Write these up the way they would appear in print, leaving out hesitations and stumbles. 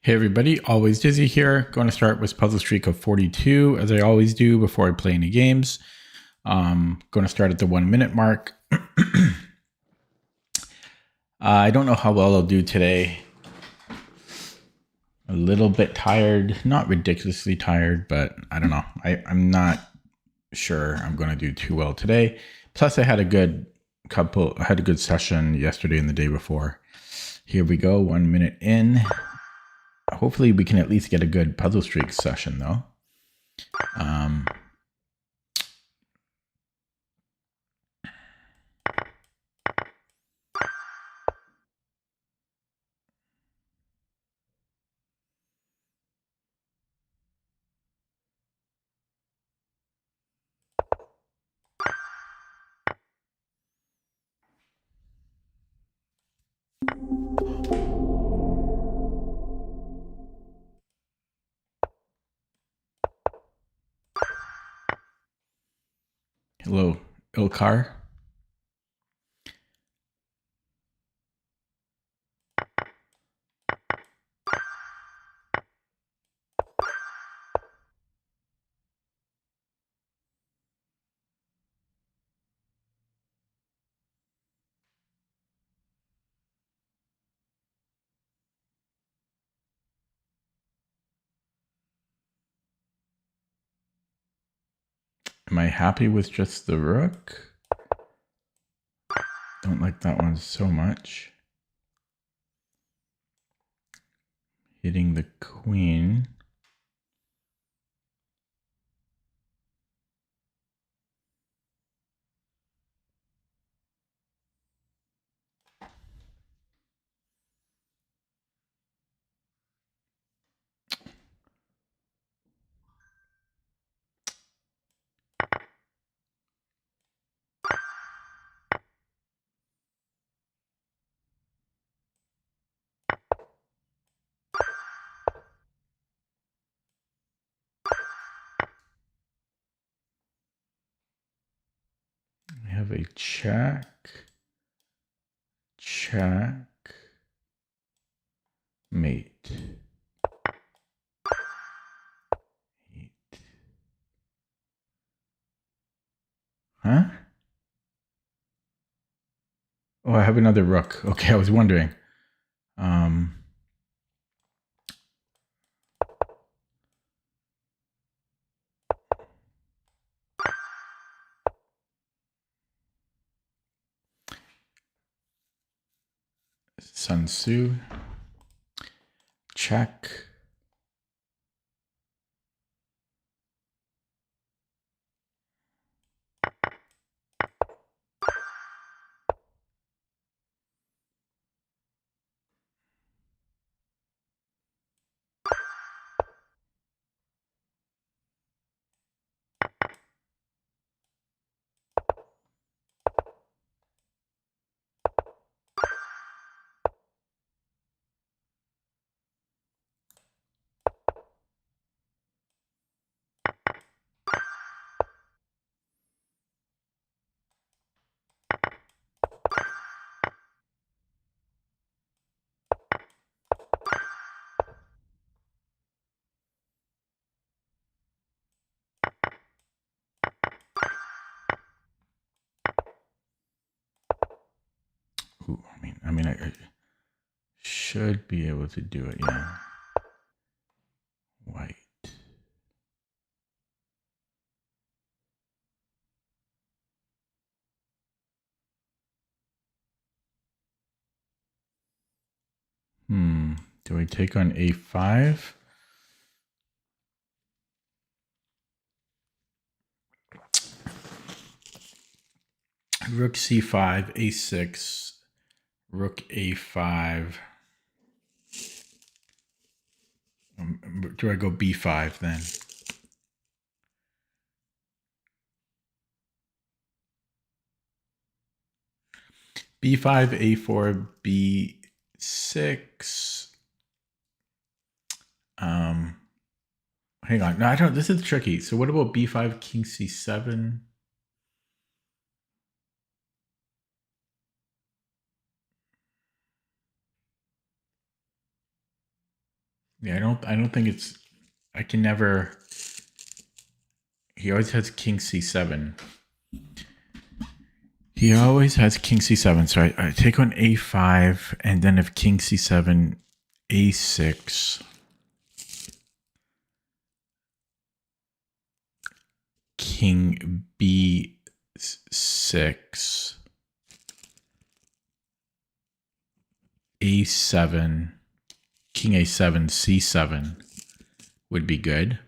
Hey everybody, always Dizzy here. Going to start with puzzle streak of 42, as I always do before I play any games. Going to start at the 1 minute mark. I don't know how well I'll do today. A little bit tired, not ridiculously tired, but I don't know. I'm not sure I'm going to do too well today. Plus, I had a good session yesterday and the day before. Here we go, 1 minute in. Hopefully we can at least get a good puzzle streak session though. Hello, Ilkar. Am I happy with just the rook? Don't like that one so much. Hitting the queen. We have a check, mate. Huh? Oh, I have another rook. Okay, I was wondering. Sun Tzu. Check. Ooh, I should be able to do it, yeah. White. Do I take on A5? Rook C5, A6, Rook A5. Do I go B5 then? B5, A4, B6. Hang on. No, I don't. This is tricky. So what about B5, King C7? Yeah, I don't think it's. I can never. He always has king c7. He always has king c7. So I take on a5, and then if king c7, a6, king b6, a7, king a7, c7 would be good.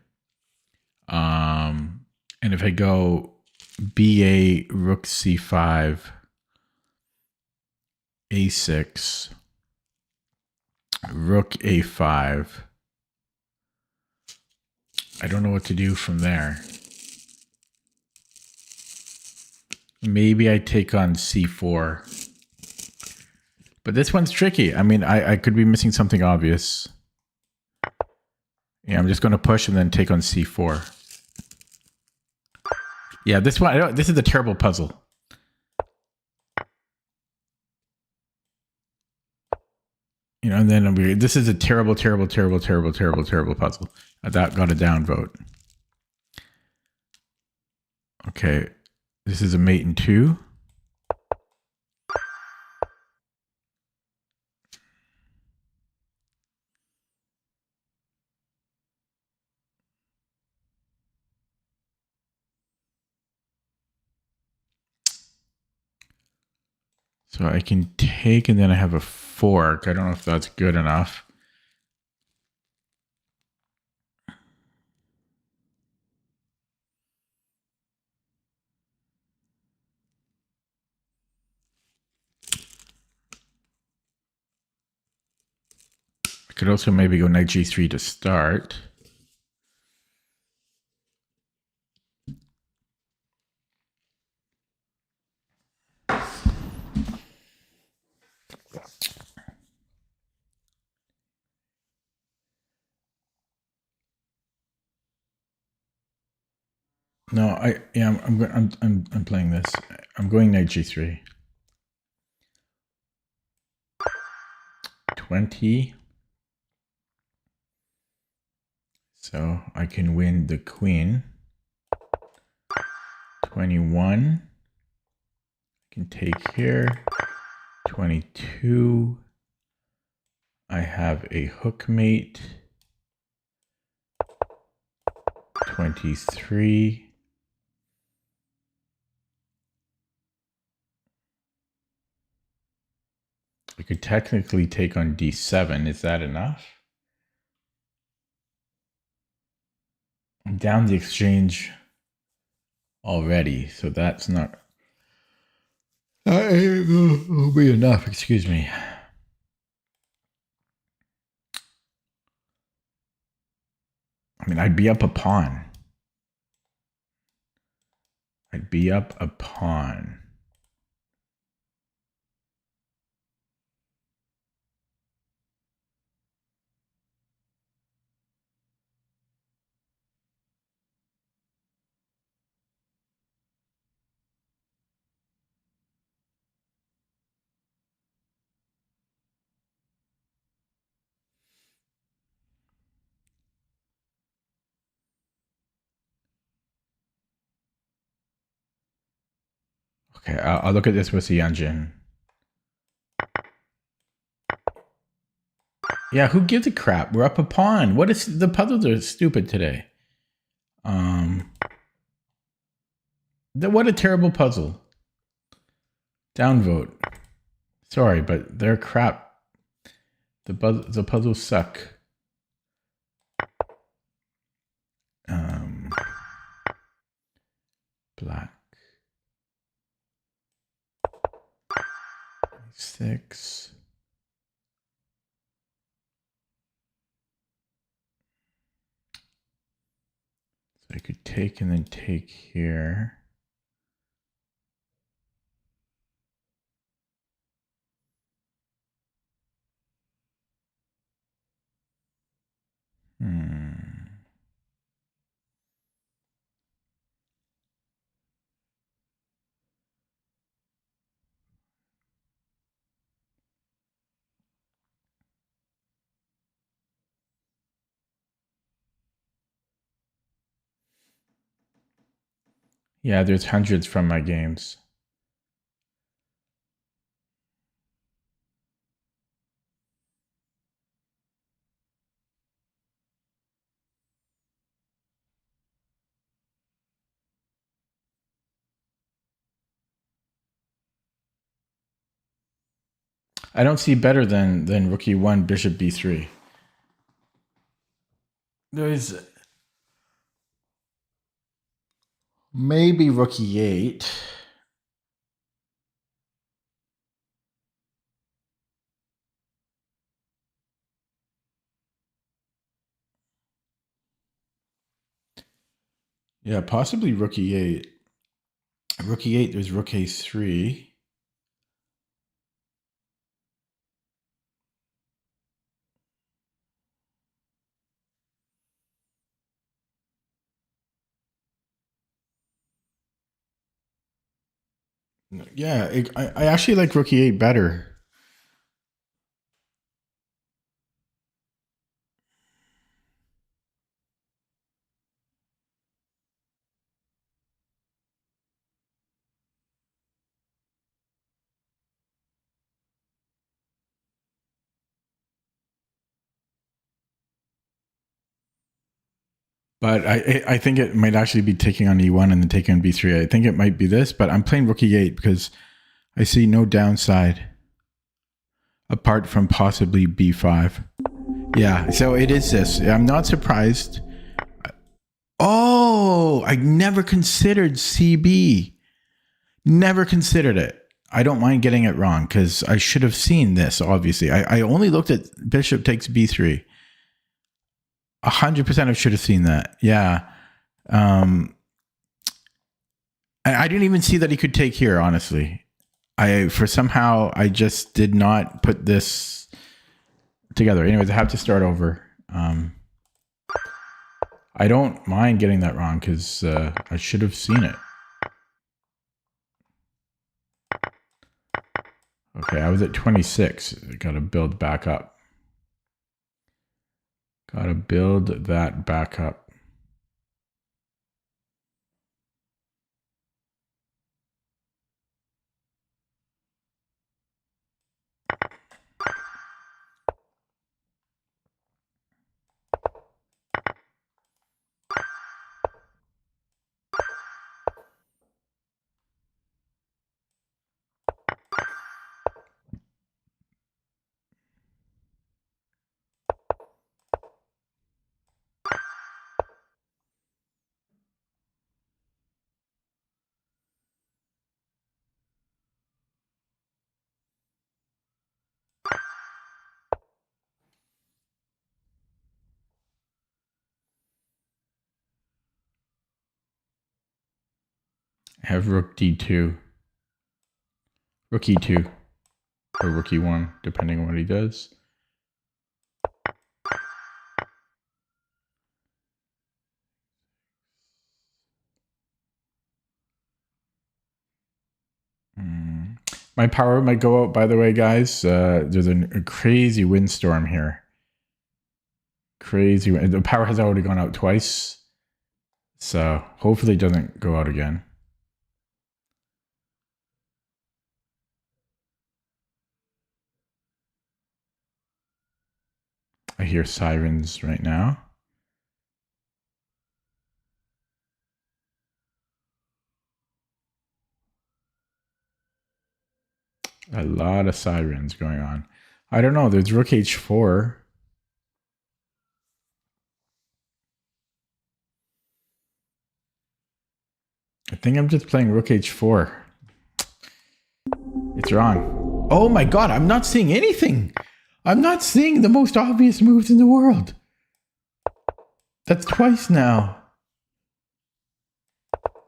And if I go ba, rook c5, a6, rook a5, I don't know what to do from there. Maybe I take on c4. But this one's tricky. I mean, I could be missing something obvious. Yeah, I'm just going to push and then take on c4. Yeah, this one, this is a terrible puzzle. You know, and then this is a terrible, terrible, terrible, terrible, terrible, terrible puzzle. That got a downvote. Okay, this is a mate in 2. So I can take, and then I have a fork. I don't know if that's good enough. I could also maybe go knight g3 to start. No, I'm playing this. I'm going knight g3. 20. So I can win the queen. 21. I can take here. 22. I have a hook mate. 23. I could technically take on d7. Is that enough? I'm down the exchange already, so that's not. That will be enough. Excuse me. I mean, I'd be up a pawn. I'd be up a pawn. Okay, I'll look at this with the engine. Yeah, who gives a crap? We're up a pawn. What is the puzzles are stupid today? What a terrible puzzle. Downvote. Sorry, but they're crap. The puzzles suck. Black. 6. So I could take and then take here. Yeah, there's hundreds from my games. I don't see better than Rook E1, Bishop B3. There's maybe Rook E8. Yeah, possibly Rook E8. Rook E8, there's Rook A3. Yeah, I actually like Rook E8 better. But I think it might actually be taking on E1 and then taking on B3. I think it might be this, but I'm playing Rook E8 because I see no downside apart from possibly B5. Yeah, so it is this. I'm not surprised. Oh, I never considered CB. Never considered it. I don't mind getting it wrong because I should have seen this, obviously. I only looked at Bishop takes B3. 100% I should have seen that. Yeah. I didn't even see that he could take here, honestly. I just did not put this together. Anyways, I have to start over. I don't mind getting that wrong because I should have seen it. Okay, I was at 26. Got to build back up. Got to build that back up. I have Rook D2. Rook E2. Or Rook E1, depending on what he does. My power might go out, by the way, guys. There's a crazy windstorm here. Crazy. The power has already gone out twice. So hopefully it doesn't go out again. I hear sirens right now. A lot of sirens going on. I don't know. There's Rook H4. I think I'm just playing Rook H4. It's wrong. Oh my god, I'm not seeing anything. I'm not seeing the most obvious moves in the world. That's twice now.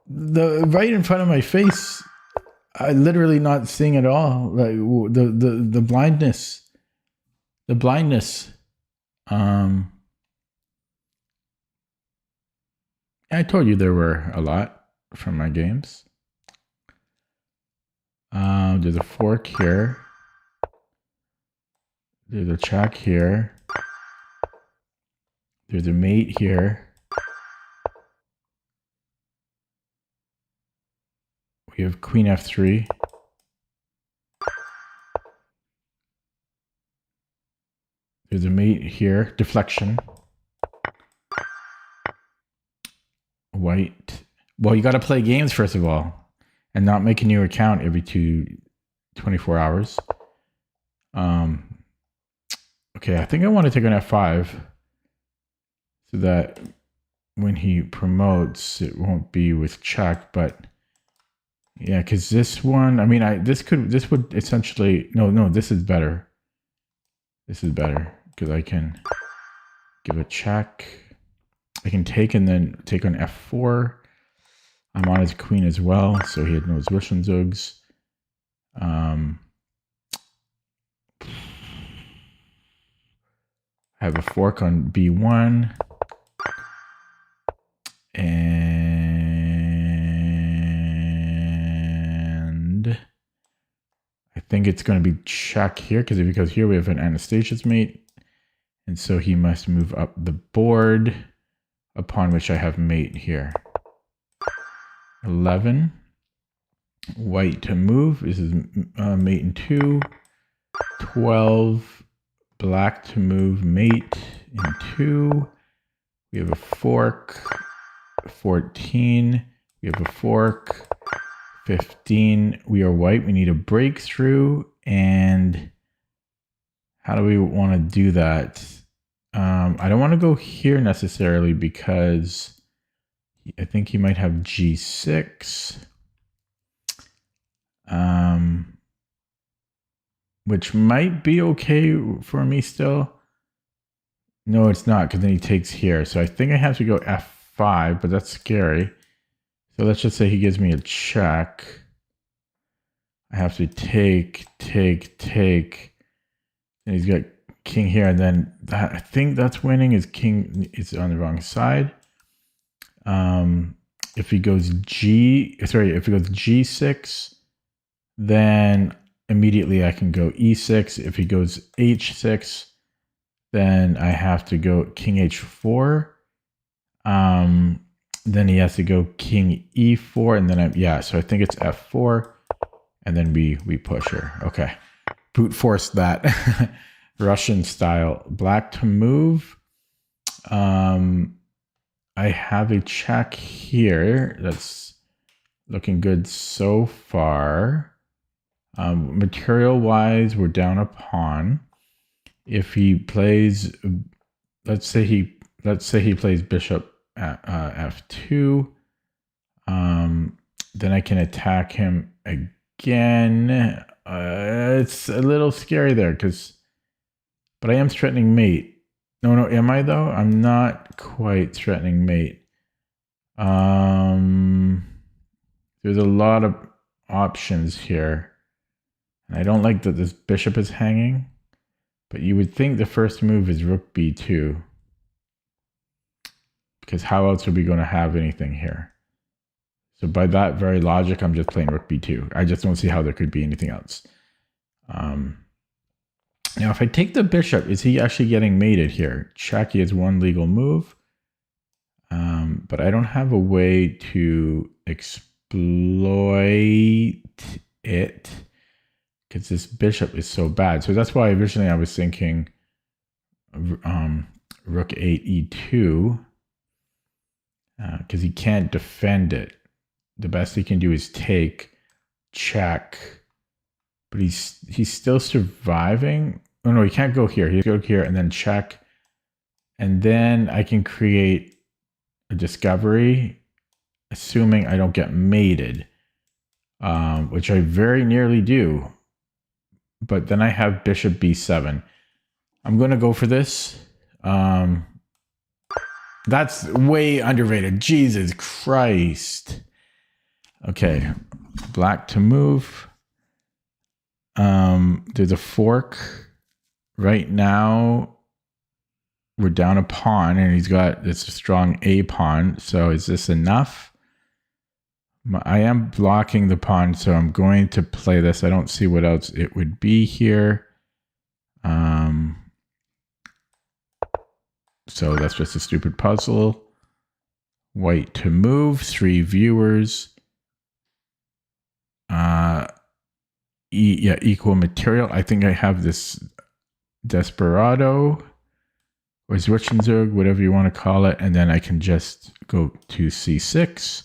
The right in front of my face, I literally not seeing at all. Like the blindness. The blindness. I told you there were a lot from my games. There's a fork here. There's a check here. There's a mate here. We have queen f3. There's a mate here. Deflection. White. Well, you got to play games first of all, and not make a new account every 24 hours. Okay, I think I want to take an f5 so that when he promotes, it won't be with check. But yeah, because this one, I mean, this would essentially no, this is better. This is better because I can give a check. I can take and then take on f4. I'm on his queen as well, so he had no Zwischenzugs. I have a fork on b1. And I think it's going to be check here because here we have an Anastasia's mate. And so he must move up the board, upon which I have mate here. 11. White to move. This is mate in 2. 12. Black to move, mate in 2. We have a fork. 14. We have a fork. 15. We are white. We need a breakthrough. And how do we want to do that? I don't want to go here necessarily because I think he might have G6. Which might be okay for me still. No, it's not, because then he takes here. So I think I have to go f5, but that's scary. So let's just say he gives me a check. I have to take. And he's got king here, and then I think that's winning. His king is on the wrong side. If he goes G6, then immediately I can go E6. If he goes H6, then I have to go king H4. Then he has to go king E4, and then so I think it's F4, and then we push her. Okay, brute force that Russian style. Black to move. I have a check here. That's looking good so far. Material wise, we're down a pawn. If he plays, let's say he plays bishop at f2, then I can attack him again. It's a little scary there but I am threatening mate. No, am I though? I'm not quite threatening mate. There's a lot of options here. And I don't like that this bishop is hanging. But you would think the first move is rook b2. Because how else are we going to have anything here? So by that very logic, I'm just playing rook b2. I just don't see how there could be anything else. Now, if I take the bishop, is he actually getting mated here? Check, he has one legal move. But I don't have a way to exploit it because this bishop is so bad. So that's why originally I was thinking rook 8 e2 because he can't defend it. The best he can do is take, check. But he's still surviving. Oh no, he can't go here. He can go here and then check. And then I can create a discovery, assuming I don't get mated, which I very nearly do. But then I have bishop b7. I'm going to go for this. That's way underrated. Jesus Christ. Okay, black to move. There's a fork. Right now, we're down a pawn, and he's got this strong A pawn. So is this enough? I am blocking the pawn, so I'm going to play this. I don't see what else it would be here. So that's just a stupid puzzle. White to move, 3 viewers. equal material. I think I have this Desperado or Zwischenzug, whatever you want to call it. And then I can just go to C6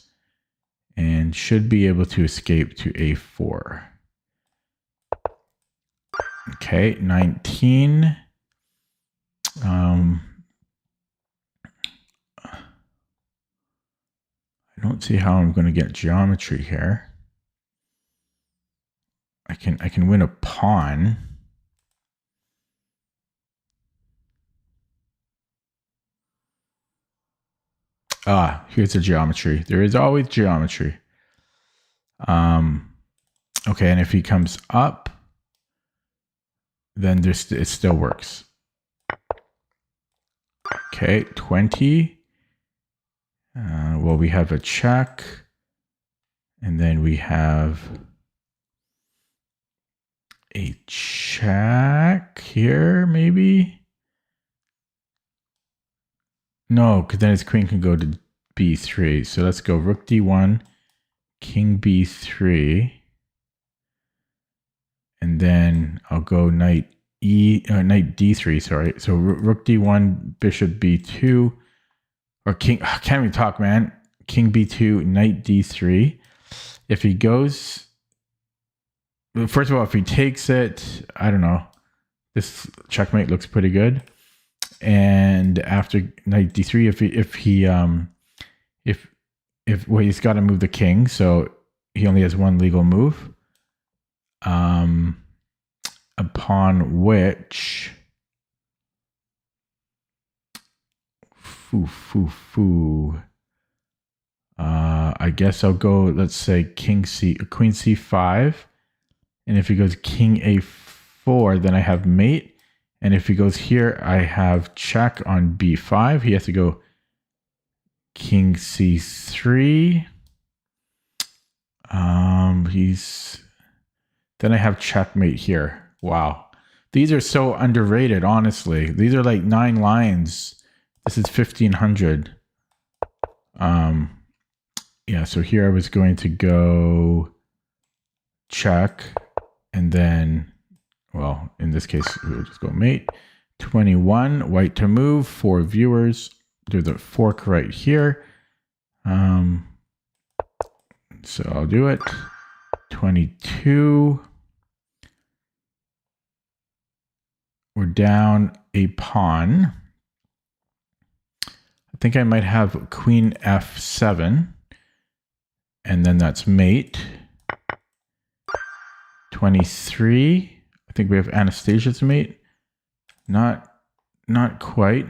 and should be able to escape to A4. Okay, 19. I don't see how I'm going to get geometry here. I can win a pawn. Here's the geometry. There is always geometry. Okay, and if he comes up, then it still works. Okay, 20. Well, we have a check, and then we have a check here, maybe. No, because then his queen can go to B3. So let's go rook D1, king B3, and then I'll go knight D3. Sorry, so rook D1, bishop B2, or king. I can't even talk, man. King B2, knight D3. If he goes, first of all, if he takes it, I don't know. This checkmate looks pretty good. And after knight D3, well, he's got to move the king, so he only has one legal move. Upon which, I guess I'll go. Let's say queen C5, and if he goes king A4, then I have mate. And if he goes here, I have check on B5. He has to go king C3. Then I have checkmate here. Wow. These are so underrated, honestly. These are like 9 lines. This is 1500. Yeah, so here I was going to go check, and then, well, in this case, we'll just go mate. 21, white to move, 4 viewers. There's a fork right here. So I'll do it. 22. We're down a pawn. I think I might have queen F7. And then that's mate. 23. I think we have Anastasia's mate. Not quite.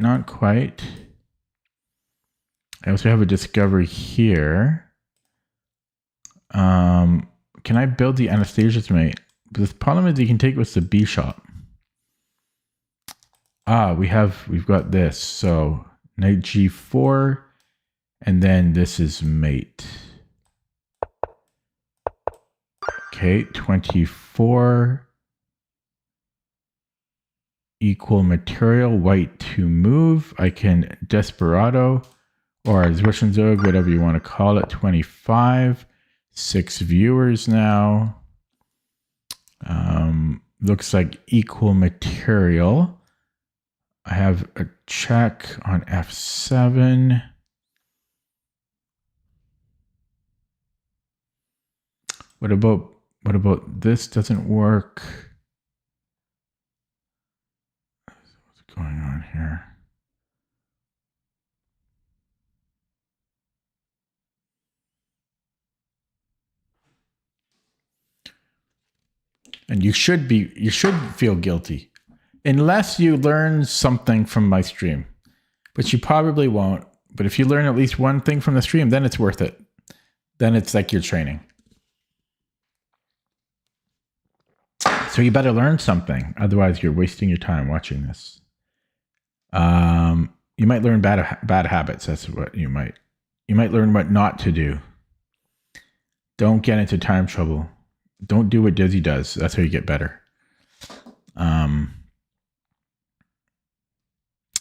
I also have a discovery here. Can I build the Anastasia's mate? But the problem is you can take it with the bishop. We've got this. So knight G4, and then this is mate. Okay, 24. Equal material, white to move. I can Desperado or Zwischenzug, whatever you want to call it. 25. 6 viewers now. Looks like equal material. I have a check on F7. What about this? Doesn't work. What's going on here? And you should feel guilty unless you learn something from my stream, but you probably won't. But if you learn at least one thing from the stream, then it's worth it. Then it's like you're training. So you better learn something. Otherwise, you're wasting your time watching this. You might learn bad habits. That's what you might. You might learn what not to do. Don't get into time trouble. Don't do what Dizzy does. That's how you get better.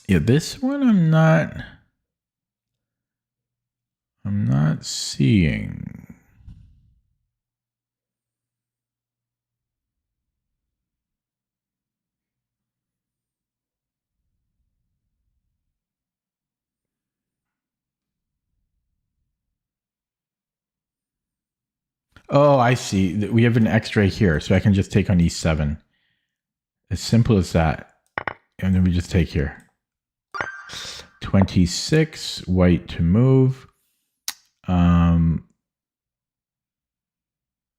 Yeah, this one I'm not seeing. Oh, I see. We have an extra here, so I can just take on e7. As simple as that. And then we just take here. 26, white to move.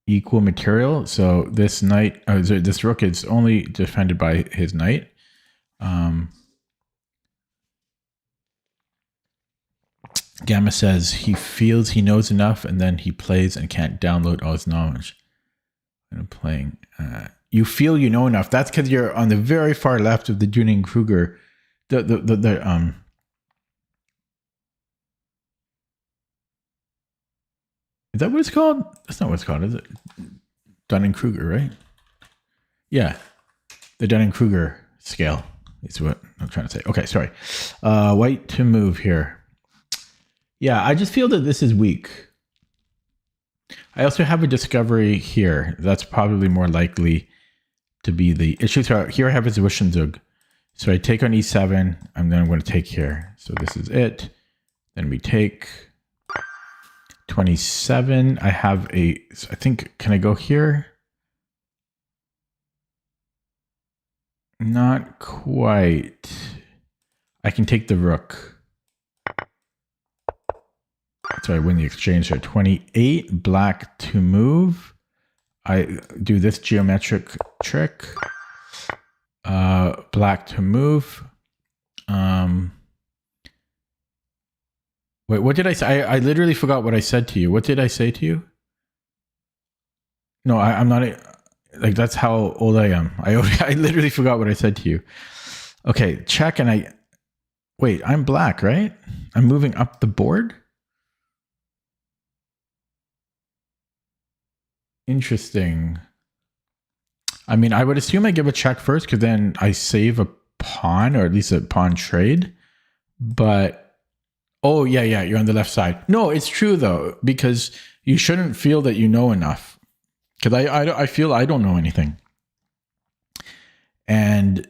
Equal material. So this knight, this rook is only defended by his knight. Gamma says he feels he knows enough, and then he plays and can't download all his knowledge. I'm playing. You feel you know enough. That's because you're on the very far left of the Dunning-Kruger. Is that what it's called? That's not what it's called, is it? Dunning-Kruger, right? Yeah, the Dunning-Kruger scale is what I'm trying to say. Okay, sorry. White to move here. Yeah, I just feel that this is weak. I also have a discovery here. That's probably more likely to be the issue. So here I have a Zwischenzug. So I take on e7, and then I'm going to take here. So this is it. Then we take 27. I have I think, can I go here? Not quite. I can take the rook. So I win the exchange here. 28, black to move. I do this geometric trick. Black to move. Wait, what did I say? I literally forgot what I said to you. What did I say to you? No, I'm not. Like, that's how old I am. I literally forgot what I said to you. Okay, check, and wait, I'm black, right? I'm moving up the board? Interesting. I mean, I would assume I give a check first, because then I save a pawn, or at least a pawn trade. But, oh, yeah, you're on the left side. No, it's true, though, because you shouldn't feel that you know enough. Because I feel I don't know anything. And,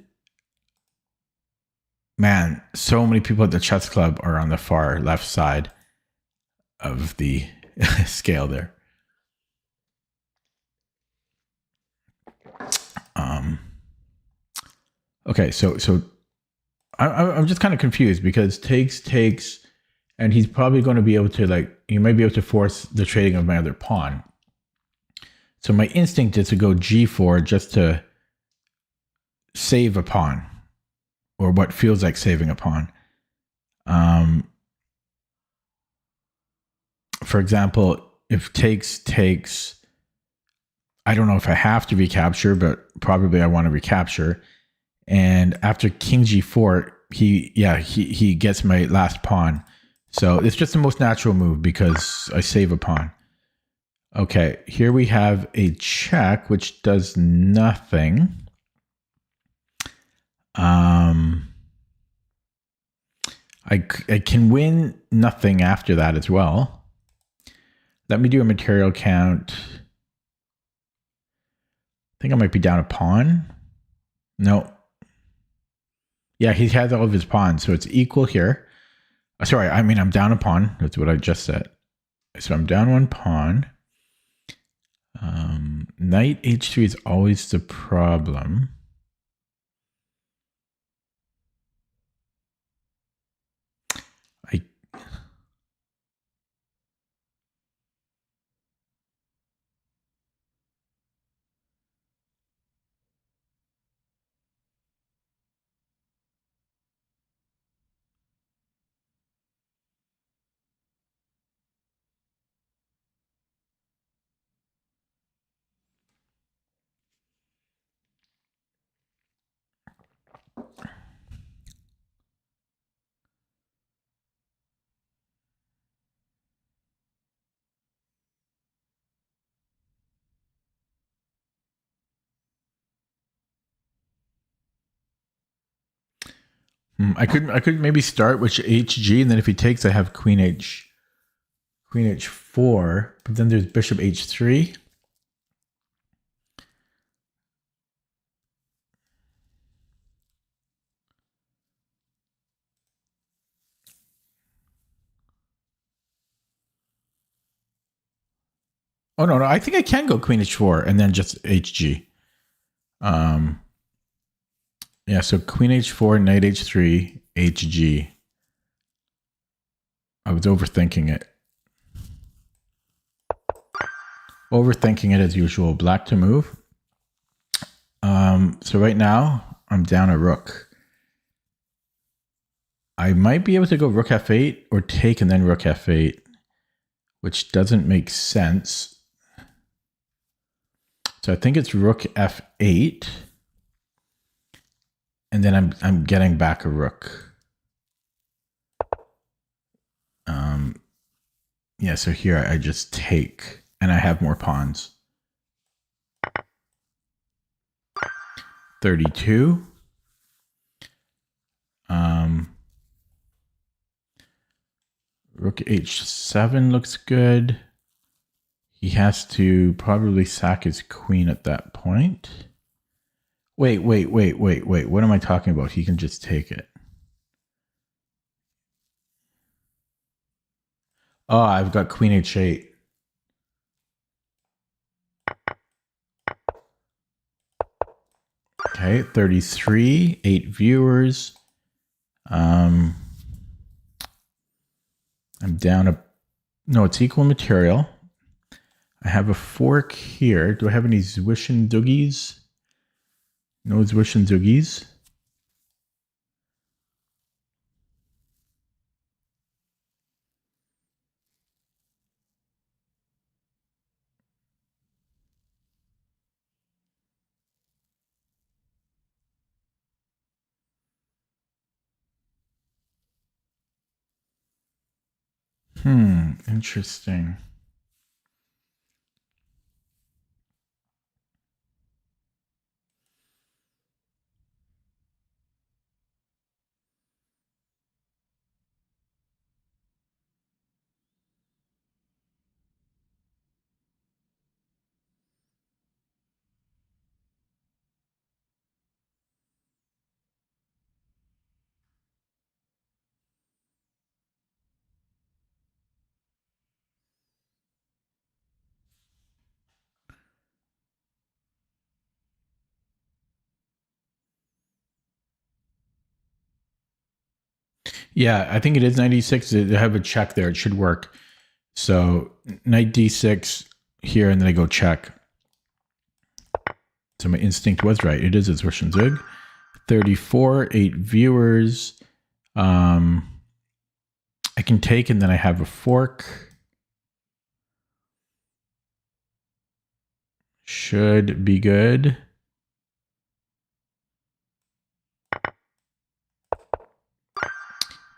man, so many people at the chess club are on the far left side of the scale there. Okay, so I'm just kind of confused, because takes, and he's probably going to be able to, like, he might be able to force the trading of my other pawn. So my instinct is to go g4 just to save a pawn, or what feels like saving a pawn. For example, if takes, I don't know if I have to recapture, but probably I want to recapture. And after king g4, he gets my last pawn. So it's just the most natural move, because I save a pawn. Okay, here we have a check, which does nothing. I can win nothing after that as well. Let me do a material count. I think I might be down a pawn. No. Yeah, he has all of his pawns, so it's equal here. Sorry, I mean, I'm down a pawn. That's what I just said. So I'm down one pawn. Knight h3 is always the problem. I could maybe start with hg, and then if he takes, I have queen h4. But then there's bishop h3. Oh, no, I think I can go queen h4 and then just hg. Yeah, so queen h4, knight h3, hg. I was overthinking it. Overthinking it as usual. Black to move. So right now, I'm down a rook. I might be able to go rook f8 or take and then rook f8, which doesn't make sense. So I think it's rook f8. And then I'm getting back a rook. Yeah, so here I just take, and I have more pawns. 32. Rook h7 looks good. He has to probably sack his queen at that point. Wait. What am I talking about? He can just take it. Oh, I've got queen h8. Okay, 33, 8 viewers. I'm down a... No, it's equal material. I have a fork here. Do I have any Zwishendoogies? No Zwishendoogies. Interesting. Yeah, I think it is 96. I have a check there. It should work. So knight d6 here, and then I go check. So my instinct was right. It is a Zwischenzug. 34, 8 viewers. I can take, and then I have a fork. Should be good.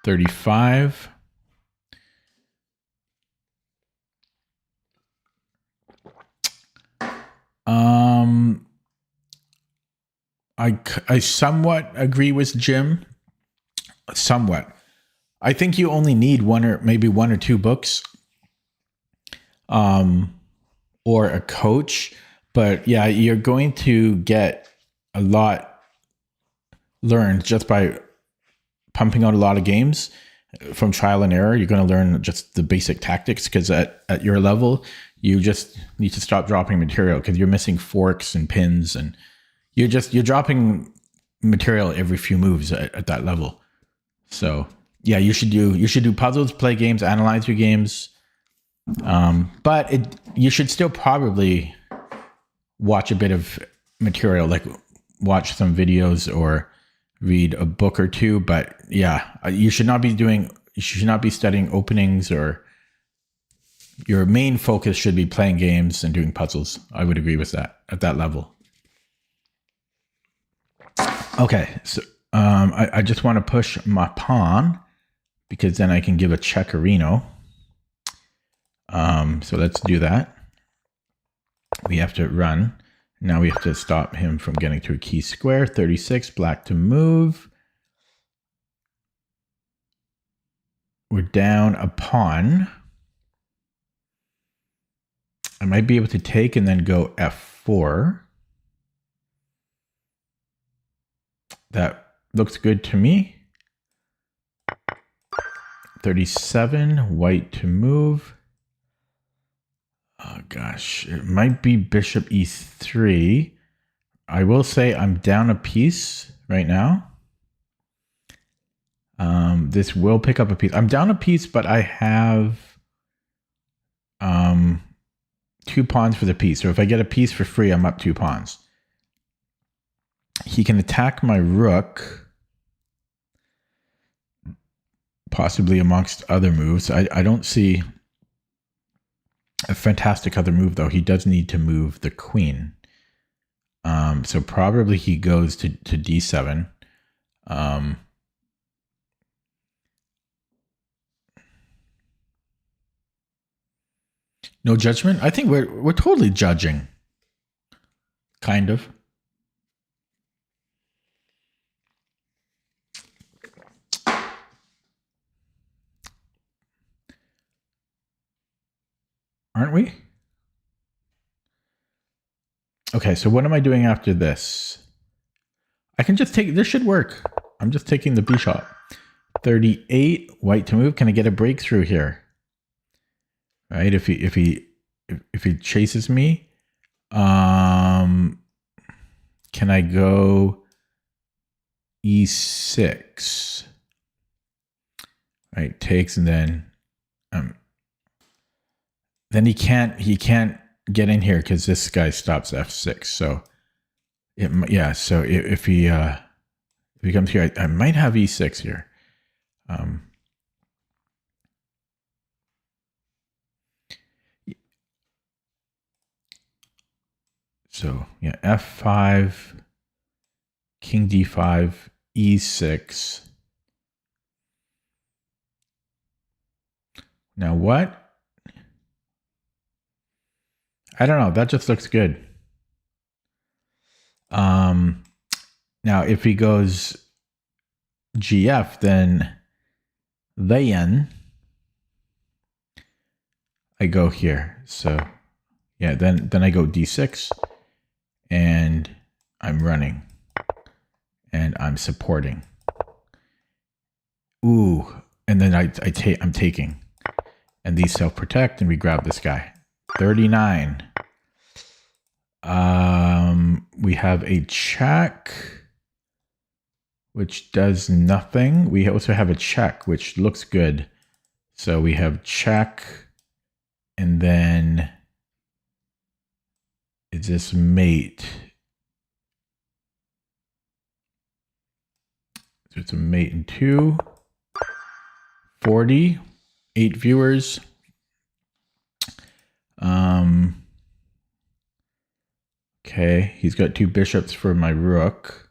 $35. I somewhat agree with Jim. Somewhat. I think you only need one or two books, or a coach. But yeah, you're going to get a lot learned just by pumping out a lot of games from trial and error. You're going to learn just the basic tactics, because at your level, you just need to stop dropping material, because you're missing forks and pins, and you're dropping material every few moves at that level. So yeah, you should do puzzles, play games, analyze your games. But you should still probably watch a bit of material, like watch some videos or read a book or two. But yeah, you should not be studying openings, or your main focus should be playing games and doing puzzles. I would agree with that at that level. Okay, so I just want to push my pawn, because then I can give a checkerino. So let's do that. We have to run. Now we have to stop him from getting to a key square. 36, black to move. We're down a pawn. I might be able to take and then go f4. That looks good to me. 37, white to move. Oh gosh, it might be bishop e3. I will say I'm down a piece right now. This will pick up a piece. I'm down a piece, but I have 2 pawns for the piece. So if I get a piece for free, I'm up 2 pawns. He can attack my rook, possibly amongst other moves. I don't see a fantastic other move, though. He does need to move the queen. So probably he goes to d7. No judgment? I think we're totally judging. Kind of. Aren't we? Okay, so what am I doing after this? I can just take, this should work. I'm just taking the bishop. 38, white to move. Can I get a breakthrough here? Right, if he chases me, can I go e6? Right, takes, and then he can't get in here because this guy stops f6. So so if he comes here, I might have e6 here. So yeah, f5, king d5, e6. Now what? I don't know. That just looks good. Now if he goes gf, then I go here. So yeah, then I go d6, and I'm running, and I'm supporting. Ooh, and then I'm taking, and these self-protect, and we grab this guy. 39. We have a check, which does nothing. We also have a check, which looks good. So we have check, and then is this mate? So it's a mate in 2. 40, 8 viewers. Okay, he's got 2 bishops for my rook,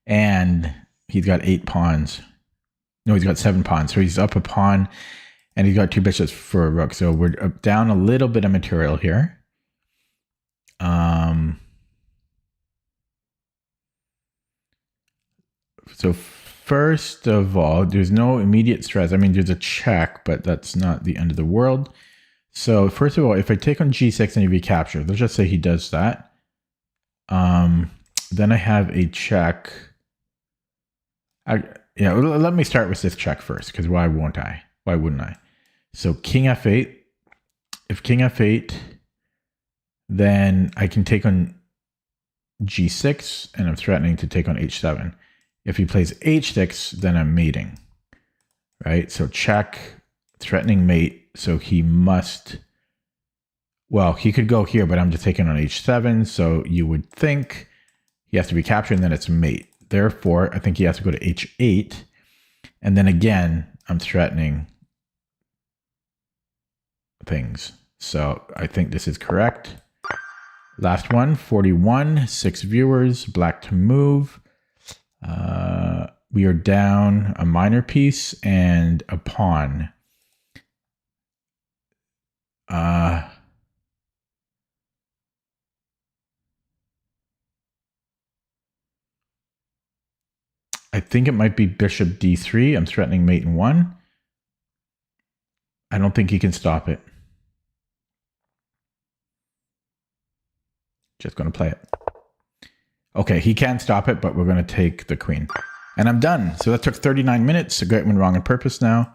and he's got 8 pawns. No, he's got 7 pawns. So he's up a pawn, and he's got 2 bishops for a rook. So we're down a little bit of material here. So first of all, there's no immediate stress. I mean, there's a check, but that's not the end of the world. So first of all, if I take on g6 and he recaptures, let's just say he does that. Then I have a check. Let me start with this check first, because why won't I? Why wouldn't I? So king f8. If king f8, then I can take on g6, and I'm threatening to take on h7. If he plays h6, then I'm mating, right? So check, threatening mate. So he must, well, he could go here, but I'm just taking on h7. So you would think he has to be captured, and then it's mate. Therefore, I think he has to go to h8. And then again, I'm threatening things. So I think this is correct. Last one, 41, 6 viewers, black to move. We are down a minor piece and a pawn. I think it might be bishop d3. I'm threatening mate in 1. I don't think he can stop it. Just going to play it. Okay, he can stop it, but we're going to take the queen. And I'm done. So that took 39 minutes. A great one, wrong on purpose now.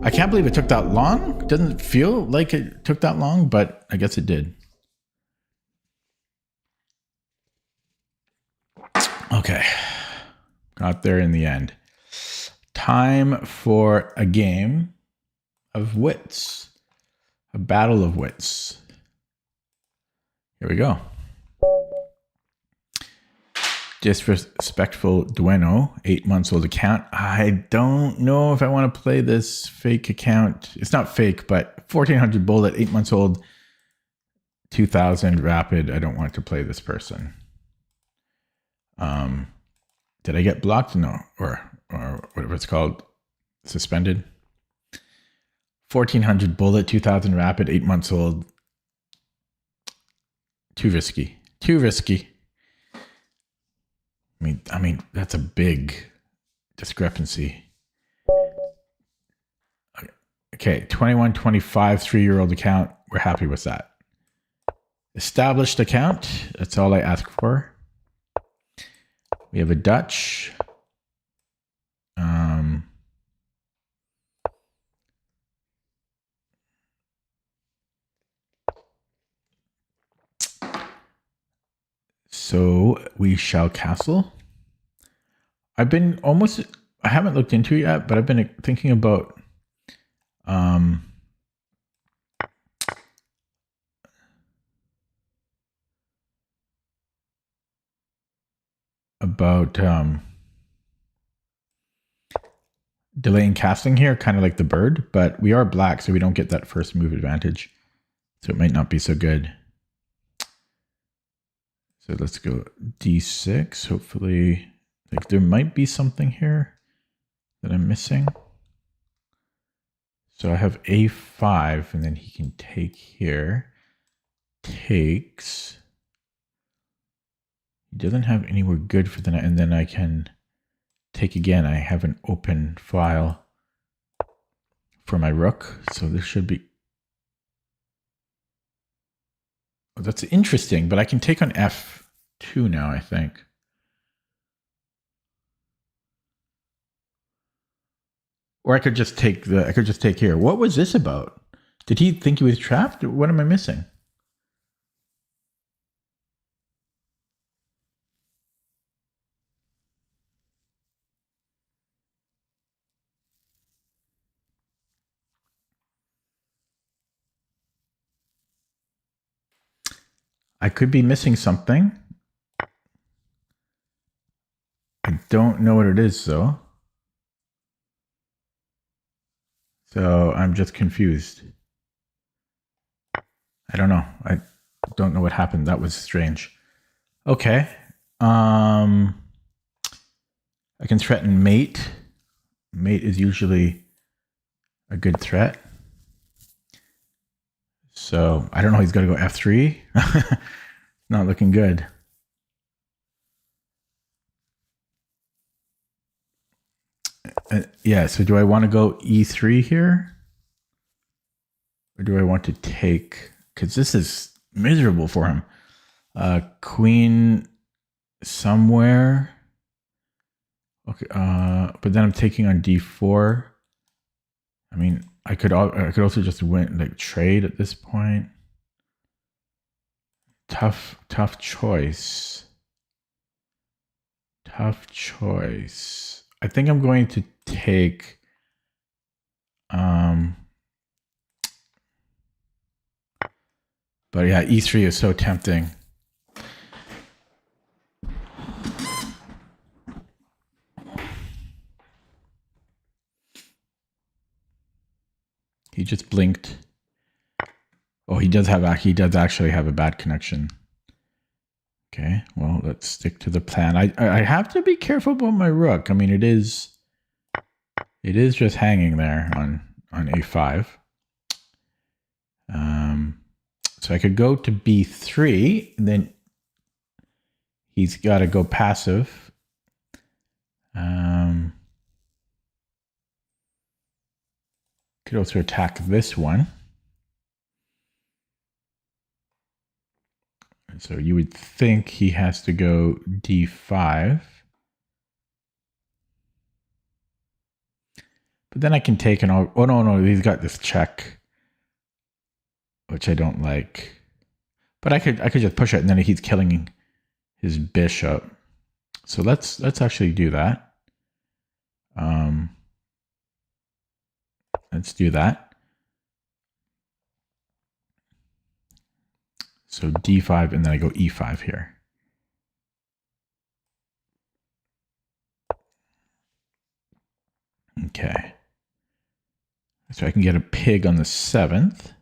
I can't believe it took that long. It doesn't feel like it took that long, but I guess it did. Okay. Got there in the end. Time for a game of wits. A battle of wits. Here we go. Disrespectful Dueno, 8 months old account. I don't know if I want to play this fake account. It's not fake, but 1400 bullet, 8 months old, 2000 rapid. I don't want to play this person. Did I get blocked? No, or whatever it's called, suspended. 1400 bullet, 2000 rapid, 8 months old. Too risky. Too risky. I mean, that's a big discrepancy. Okay, 21, 25, 3-year-old account. We're happy with that. Established account. That's all I ask for. We have a Dutch. So we shall castle. I haven't looked into it yet, but I've been thinking about delaying casting here, kind of like the bird, but we are black, so we don't get that first move advantage. So it might not be so good. So let's go D6. Hopefully, like there might be something here that I'm missing. So I have A5, and then he can take here. Takes. He doesn't have anywhere good for the night, and then I can take again. I have an open file for my rook, so this should be. Oh, that's interesting, but I can take on F2 now, I think. Or I could just take here. What was this about? Did he think he was trapped? What am I missing? I could be missing something. I don't know what it is, though. So I'm just confused. I don't know. I don't know what happened. That was strange. Okay. I can threaten mate. Mate is usually a good threat. So I don't know. He's got to go F3. Not looking good. Yeah. So do I want to go E3 here? Or do I want to take, because this is miserable for him. Queen somewhere. Okay, but then I'm taking on D4. I mean, I could also just win, like trade at this point. Tough choice. Tough choice. I think I'm going to take but yeah, E3 is so tempting. He just blinked. Oh, he does actually have a bad connection. Okay, well, let's stick to the plan. I have to be careful about my rook. I mean, it is just hanging there on A5. So I could go to B3, and then he's got to go passive. Could also attack this one. So you would think he has to go D5. But then I can take an, oh no, he's got this check, which I don't like. But I could just push it and then he's killing his bishop. So let's actually do that. Let's do that. So d5 and then I go e5 here. Okay. So I can get a pig on the 7th.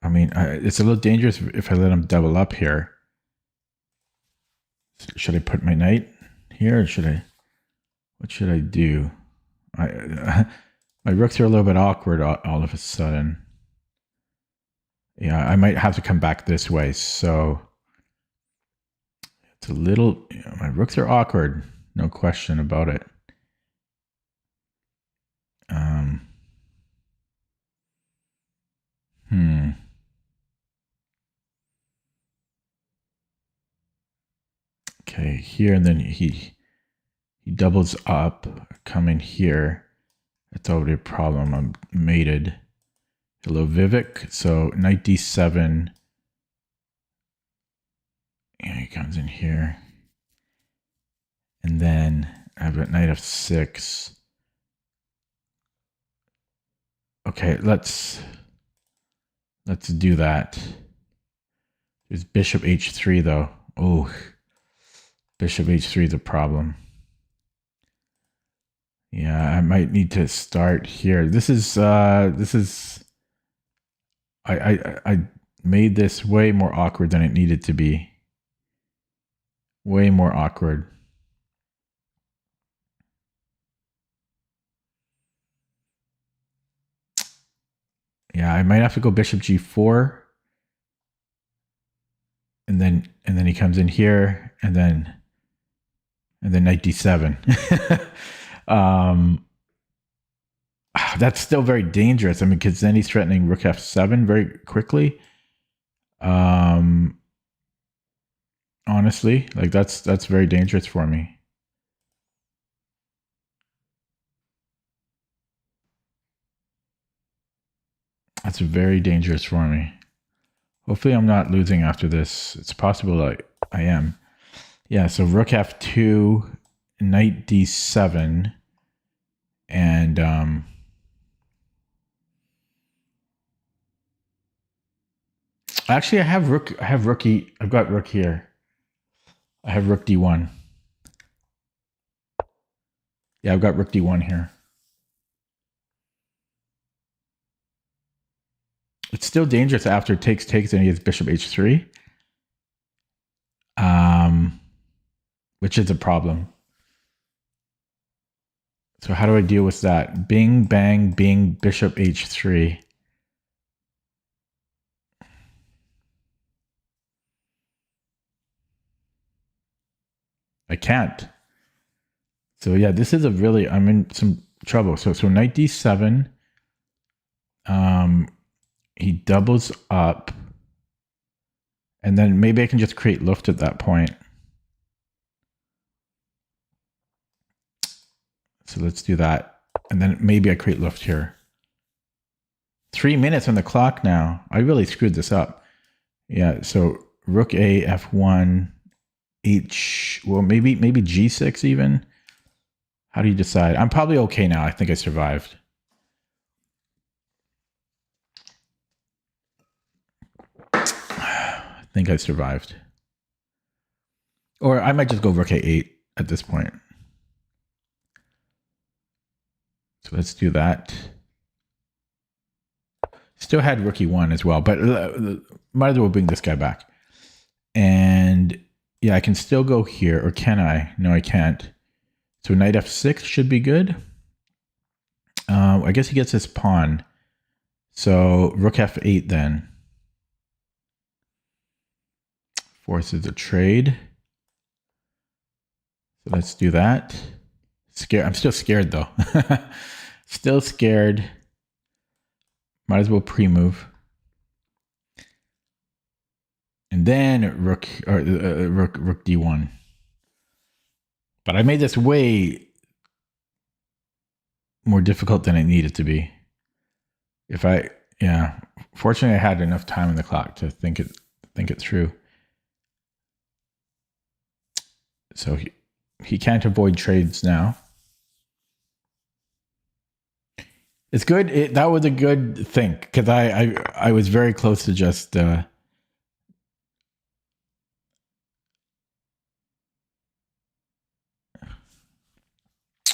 I mean, it's a little dangerous if I let him double up here. Should I put my knight here or should I? What should I do? My rooks are a little bit awkward all of a sudden. Yeah, I might have to come back this way. So it's a little, my rooks are awkward. No question about it. Okay, here, and then he doubles up, come in here. That's already a problem. I'm mated. Hello, Vivek. So knight d7. Yeah, he comes in here. And then I have a knight f6. Okay, let's do that. There's bishop h3 though. Oh, bishop h3 is a problem. Yeah, I might need to start here. This is I made this way more awkward than it needed to be. Way more awkward. Yeah, I might have to go bishop g4. And then he comes in here and then knight d7. That's still very dangerous. I mean, because then he's threatening rook f7 very quickly. Honestly, like that's very dangerous for me. That's very dangerous for me. Hopefully I'm not losing after this. It's possible I am. Yeah, so rook f2, knight d7, and actually I've got rook here. I have rook d1. Yeah, I've got rook d1 here. It's still dangerous after takes, and he has bishop h3. Which is a problem. So how do I deal with that? Bing, bang, bing, bishop h3. I can't. So yeah, this is I'm in some trouble. So knight d7. He doubles up. And then maybe I can just create luft at that point. So let's do that. And then maybe I create luft here. 3 minutes on the clock now. I really screwed this up. Yeah, so rook a, f1, well, maybe g6 even. How do you decide? I'm probably okay now. I think I survived. I think I survived. Or I might just go rook a8 at this point. So let's do that. Still had rook e1 as well, but might as well bring this guy back. And yeah, I can still go here, or can I? No, I can't. So knight f6 should be good. I guess he gets his pawn. So rook f8 then. Forces a trade. So let's do that. I'm still scared though. Still scared. Might as well pre-move. and then rook d1. But I made this way more difficult than it needed to be. Fortunately I had enough time on the clock to think it through. So he can't avoid trades now. It's good. That was a good thing because I was very close to just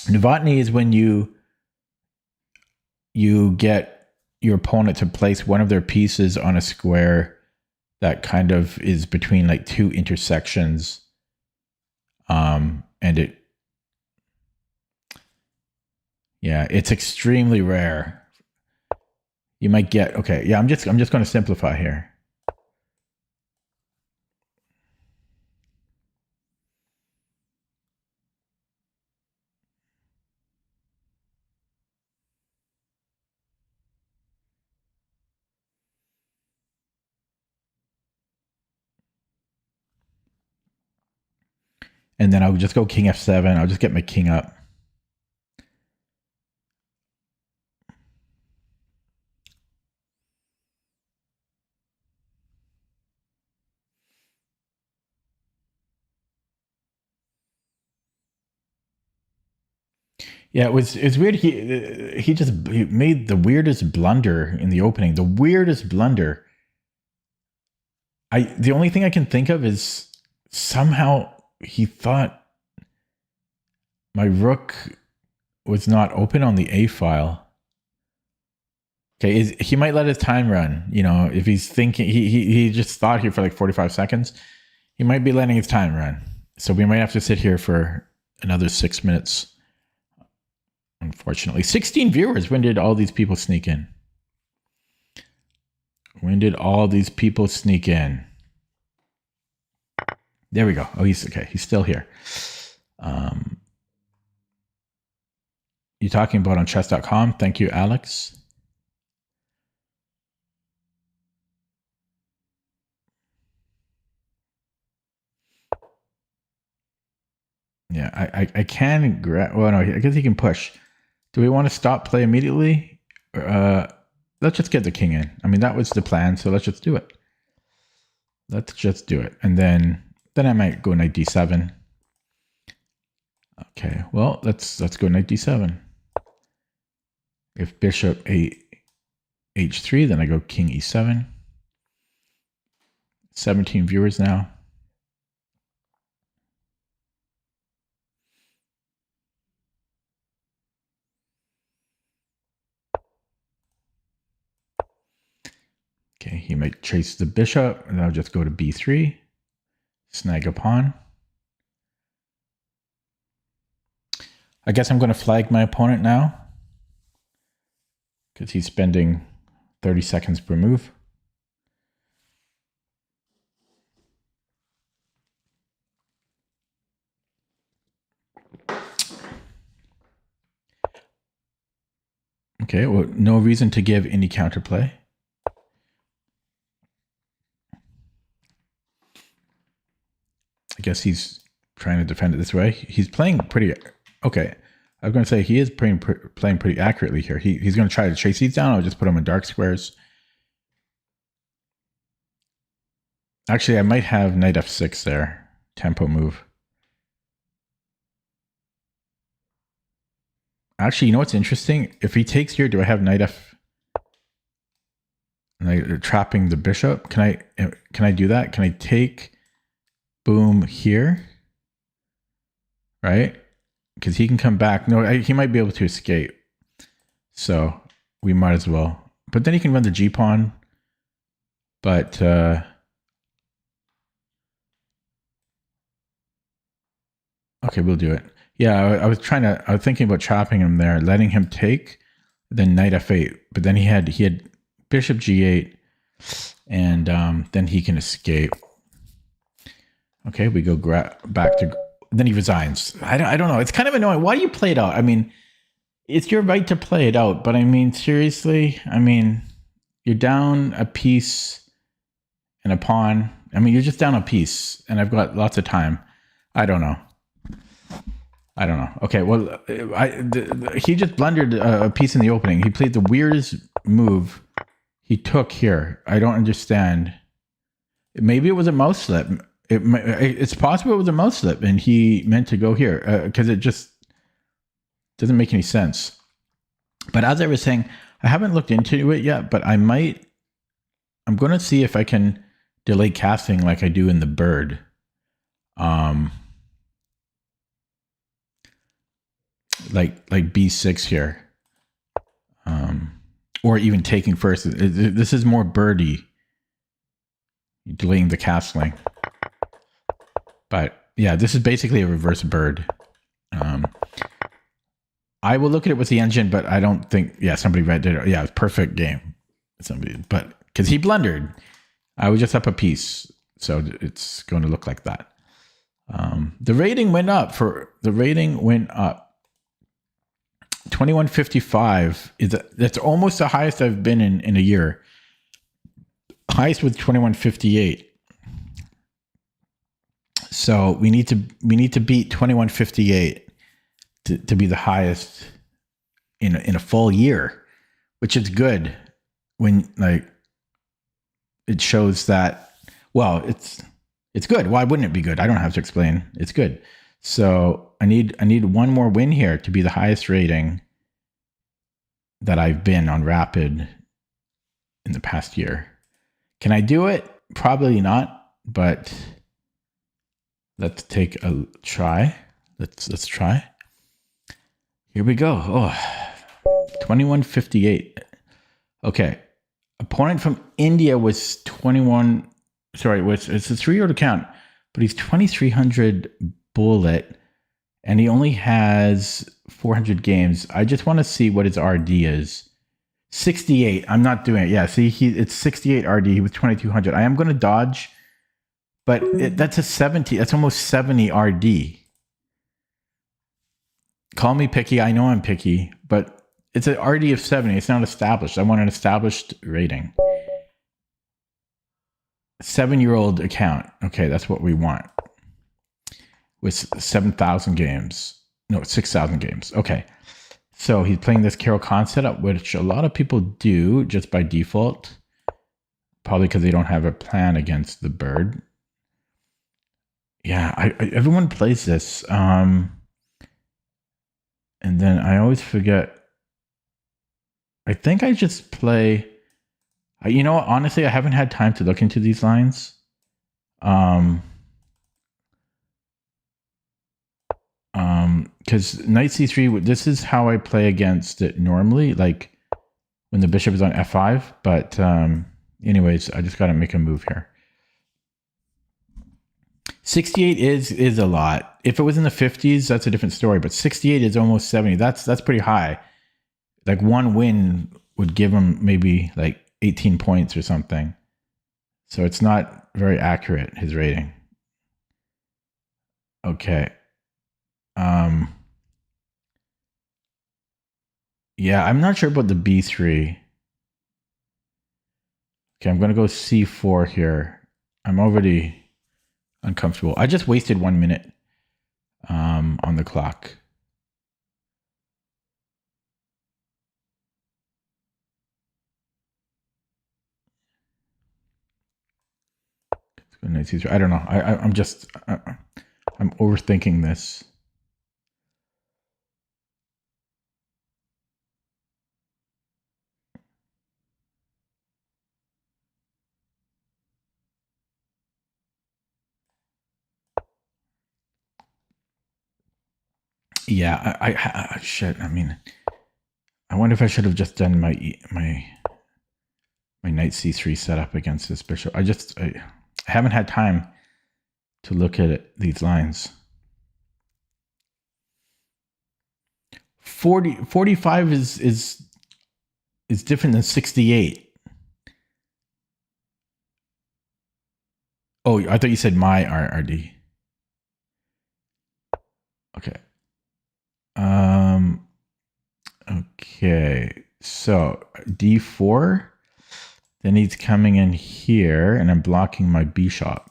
Novotny is when you get your opponent to place one of their pieces on a square that kind of is between like two intersections. And it's extremely rare. You might get, okay. Yeah, I'm just going to simplify here. And then I'll just go king f7. I'll just get my king up. Yeah, it's weird. He made the weirdest blunder in the opening. The weirdest blunder. The only thing I can think of is somehow he thought my rook was not open on the A file. Okay, he might let his time run. You know, if he's thinking, he just thought here for like 45 seconds. He might be letting his time run. So we might have to sit here for another 6 minutes. Unfortunately, 16 viewers. When did all these people sneak in? When did all these people sneak in? There we go. Oh, he's okay. He's still here. You're talking about on chess.com. Thank you, Alex. Yeah, I can grab. Well, no, I guess he can push. Do we want to stop play immediately? Let's just get the king in. I mean, that was the plan, so let's just do it. Let's just do it. And then I might go knight d7. Okay, well, let's go knight d7. If bishop h3, then I go king e7. 17 viewers now. Okay, he might chase the bishop, and I'll just go to b3, snag a pawn. I guess I'm going to flag my opponent now because he's spending 30 seconds per move. Okay, well, no reason to give any counterplay. I guess he's trying to defend it this way. He's playing pretty... Okay, I was going to say he is playing pretty accurately here. He's going to try to chase these down. I'll just put him in dark squares. Actually, I might have knight f6 there. Tempo move. Actually, you know what's interesting? If he takes here, do I have knight f... trapping the bishop? Can I do that? Can I take... boom here, right? Because he can come back. No, he might be able to escape. So we might as well. But then he can run the G pawn. But okay, we'll do it. Yeah, I was thinking about trapping him there, letting him take, then knight f8. But then he had bishop g8, and then he can escape. Okay, we go back to... Then he resigns. I don't know. It's kind of annoying. Why do you play it out? I mean, it's your right to play it out. But I mean, seriously? I mean, you're down a piece and a pawn. I mean, you're just down a piece, and I've got lots of time. I don't know. Okay, well, he just blundered a piece in the opening. He played the weirdest move he took here. I don't understand. Maybe it was a mouse slip. It's possible it was a mouse slip, and he meant to go here because it just doesn't make any sense. But as I was saying, I haven't looked into it yet, but I'm going to see if I can delay casting like I do in the bird. Like B6 here. Or even taking first. This is more birdie. Delaying the castling. But yeah, this is basically a reverse bird. I will look at it with the engine, but I don't think, somebody read it. Yeah, it's perfect game. But because he blundered, I was just up a piece. So it's going to look like that. The rating went up 2155 that's almost the highest I've been in a year. Highest with 2158. So we need to beat 2158 to be the highest in a full year, which is good when it shows that, well, it's good. Why wouldn't it be good? I don't have to explain. It's good. So I need one more win here to be the highest rating that I've been on Rapid in the past year. Can I do it? Probably not, but let's take a try. Let's try. Here we go. 2158. Okay. Opponent from India was 21. Sorry, it's a 3-year account, but he's 2300 bullet, and he only has 400 games. I just want to see what his RD is. 68. I'm not doing it. Yeah, see, it's 68 RD. He was 2200. I am going to dodge, but that's a 70. That's almost 70 RD. Call me picky. I know I'm picky, but it's an RD of 70. It's not established. I want an established rating. 7-year-old account. Okay, that's what we want. With 7,000 games. No, 6,000 games. Okay. So he's playing this Carol Khan setup, which a lot of people do just by default. Probably because they don't have a plan against the bird. Yeah, everyone plays this. And then I always forget. I think I just play. You know what? Honestly, I haven't had time to look into these lines. Because knight c3, this is how I play against it normally, like when the bishop is on f5. But anyways, I just got to make a move here. 68 is a lot. If it was in the 50s, that's a different story. But 68 is almost 70. That's pretty high. Like one win would give him maybe like 18 points or something. So it's not very accurate, his rating. Okay. Yeah, I'm not sure about the b3. Okay, I'm going to go c4 here. I'm already uncomfortable. I just wasted 1 minute on the clock. I don't know. I'm overthinking this. Yeah, shit. I mean, I wonder if I should have just done my knight c3 setup against this bishop. I haven't had time to look at these lines. 45 is different than 68. Oh, I thought you said my RD. Okay. Okay. So D4. Then he's coming in here, and I'm blocking my bishop.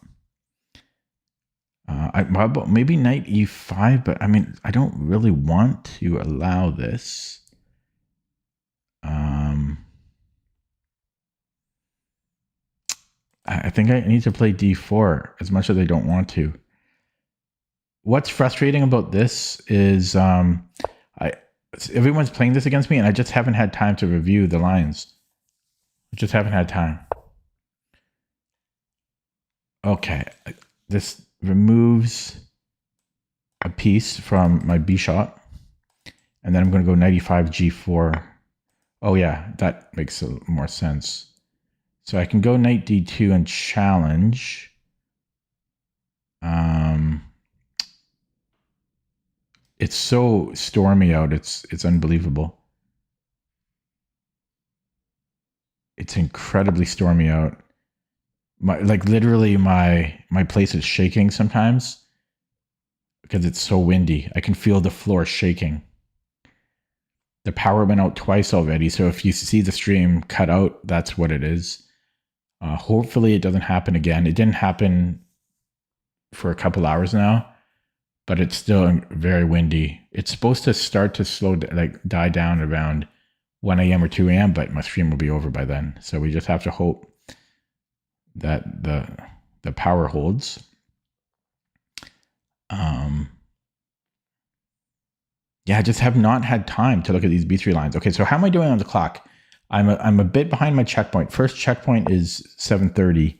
Maybe knight e5, but I mean, I don't really want to allow this. I think I need to play d4 as much as I don't want to. What's frustrating about this is everyone's playing this against me, and I just haven't had time to review the lines. I just haven't had time. Okay, this removes a piece from my bishop, and then I'm going to go knight e5, g4. Oh yeah, that makes more sense. So I can go knight d2 and challenge. It's so stormy out. It's unbelievable. It's incredibly stormy out. Literally my place is shaking sometimes because it's so windy. I can feel the floor shaking. The power went out twice already, so if you see the stream cut out, that's what it is. Hopefully it doesn't happen again. It didn't happen for a couple hours now, but it's still very windy. It's supposed to start to die down around 1 a.m. or 2 a.m., but my stream will be over by then. So we just have to hope that the power holds. Yeah, I just have not had time to look at these B3 lines. Okay, so how am I doing on the clock? I'm a bit behind my checkpoint. First checkpoint is 7:30.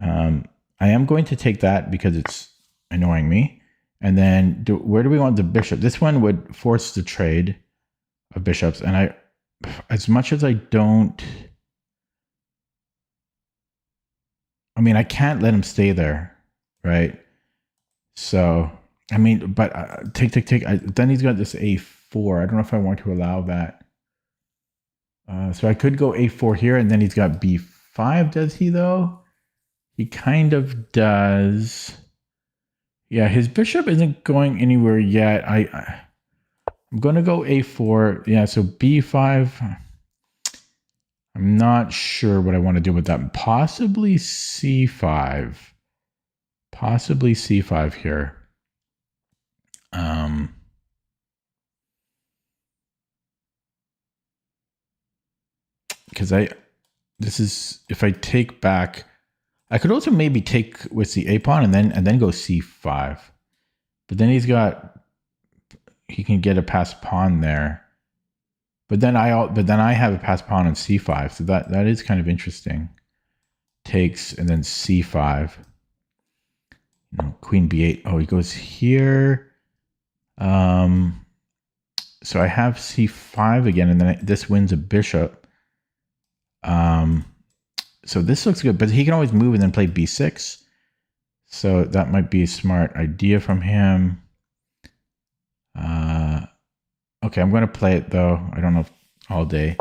I am going to take that because it's annoying me. And then where do we want the bishop? This one would force the trade of bishops. And as much as I don't, I mean, I can't let him stay there, right? So, I mean, but take. Then he's got this a4. I don't know if I want to allow that. So I could go a4 here, and then he's got b5. Does he, though? He kind of does. Yeah, his bishop isn't going anywhere yet. I'm going to go a4. Yeah, so b5. I'm not sure what I want to do with that. Possibly c5. Possibly c5 here. Because if I take back, I could also maybe take with the a pawn and then go c5. But then he can get a passed pawn there. But then I have a passed pawn on c5, so that is kind of interesting. Takes and then c5. Queen b8. Oh, he goes here. So I have c5 again, and then this wins a bishop. So this looks good, but he can always move and then play b6. So that might be a smart idea from him. Okay, I'm going to play it though. I don't know if all day.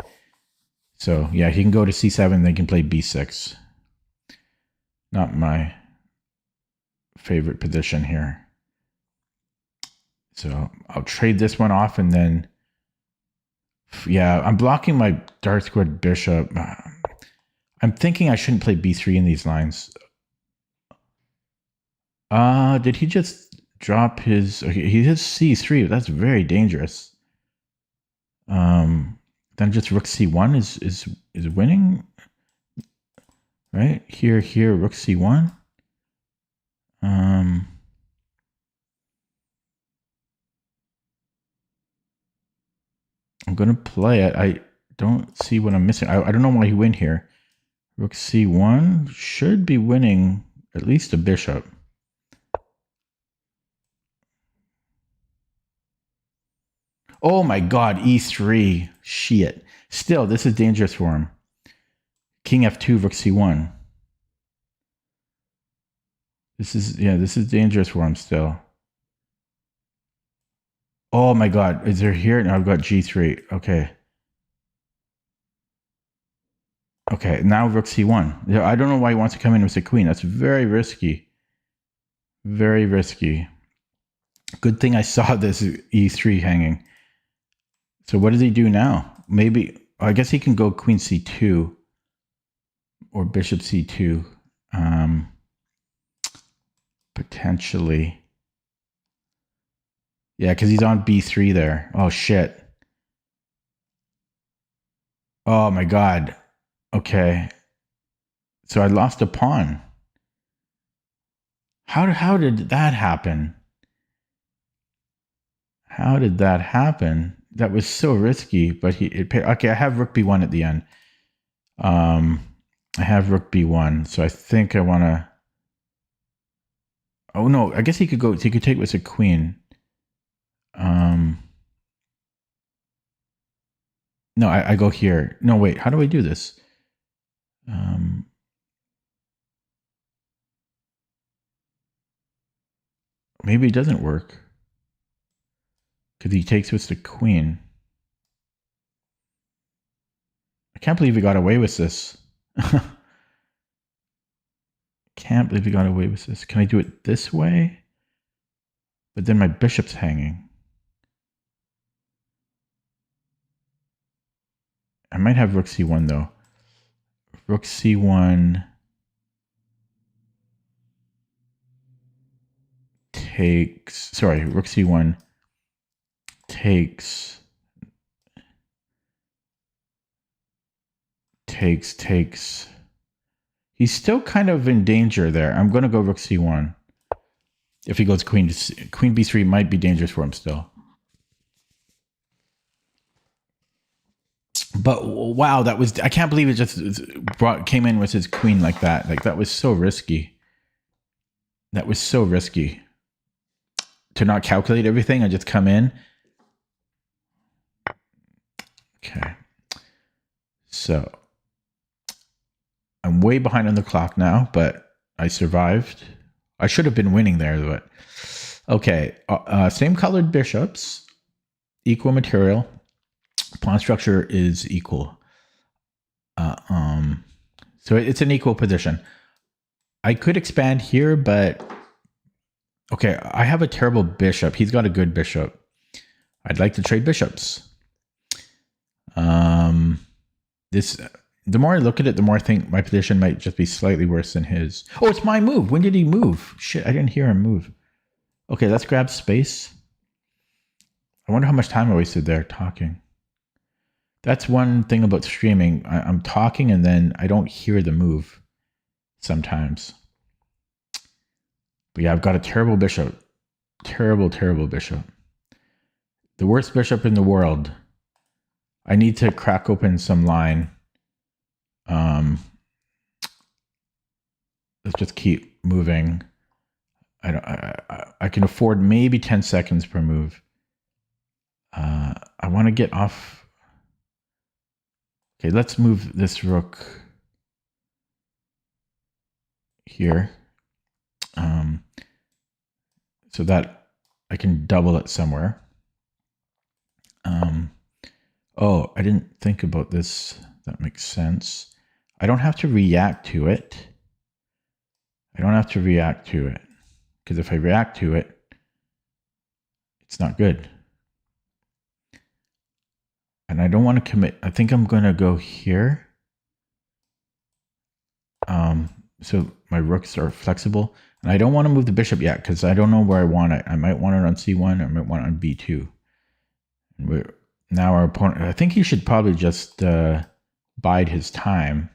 So yeah, he can go to c7, then he can play b6. Not my favorite position here. So I'll trade this one off, and then yeah, I'm blocking my dark squared bishop. I'm thinking I shouldn't play b3 in these lines. Did he just drop his? Okay, he has c3. That's very dangerous. Then just rook c1 is winning, right? Here, rook c1. I'm gonna play it. I don't see what I'm missing. I don't know why he went here. Rook c1 should be winning at least a bishop. Oh my god, e3. Shit. Still, this is dangerous for him. King f2, rook c1. This is dangerous for him still. Oh my god, is there here? No, I've got g3. Okay. Okay, now rook c1. I don't know why he wants to come in with the queen. That's very risky. Very risky. Good thing I saw this e3 hanging. So what does he do now? Maybe, I guess he can go queen c2. or bishop c2. Potentially. Yeah, because he's on b3 there. Oh, shit. Oh, my God. Okay. So I lost a pawn. How did that happen? How did that happen? That was so risky, but it paid. Okay, I have rook b1 at the end. I have rook b1, so I think I want to. Oh no, I guess he could go. He could take with a queen. No, I go here. No, wait. How do I do this? Maybe it doesn't work because he takes with the queen. I can't believe he got away with this. Can't believe he got away with this. Can I do it this way? But then my bishop's hanging. I might have rook c1 though. Rook c1 takes. Sorry, rook c1 takes. He's still kind of in danger there. I'm going to go rook c1. If he goes queen b3, might be dangerous for him still. But wow, that was, I can't believe it just came in with his queen like that. Like that was so risky. That was so risky to not calculate everything and just come in. Okay. So I'm way behind on the clock now, but I survived. I should have been winning there, but okay. Same colored bishops, equal material. Pawn structure is equal. So it's an equal position. I could expand here, but okay, I have a terrible bishop. He's got a good bishop. I'd like to trade bishops. The more I look at it, the more I think my position might just be slightly worse than his. Oh, it's my move. When did he move? Shit, I didn't hear him move. Okay, let's grab space. I wonder how much time I wasted there talking. That's one thing about streaming. I'm talking and then I don't hear the move sometimes. But yeah, I've got a terrible bishop. Terrible, terrible bishop. The worst bishop in the world. I need to crack open some line. Let's just keep moving. I can afford maybe 10 seconds per move. I want to get off. Okay, let's move this rook here. So that I can double it somewhere. Oh, I didn't think about this. That makes sense. I don't have to react to it. Because if I react to it, it's not good. And I don't want to commit. I think I'm going to go here. So my rooks are flexible. And I don't want to move the bishop yet because I don't know where I want it. I might want it on c1. I might want it on b2. And now our opponent, I think he should probably just bide his time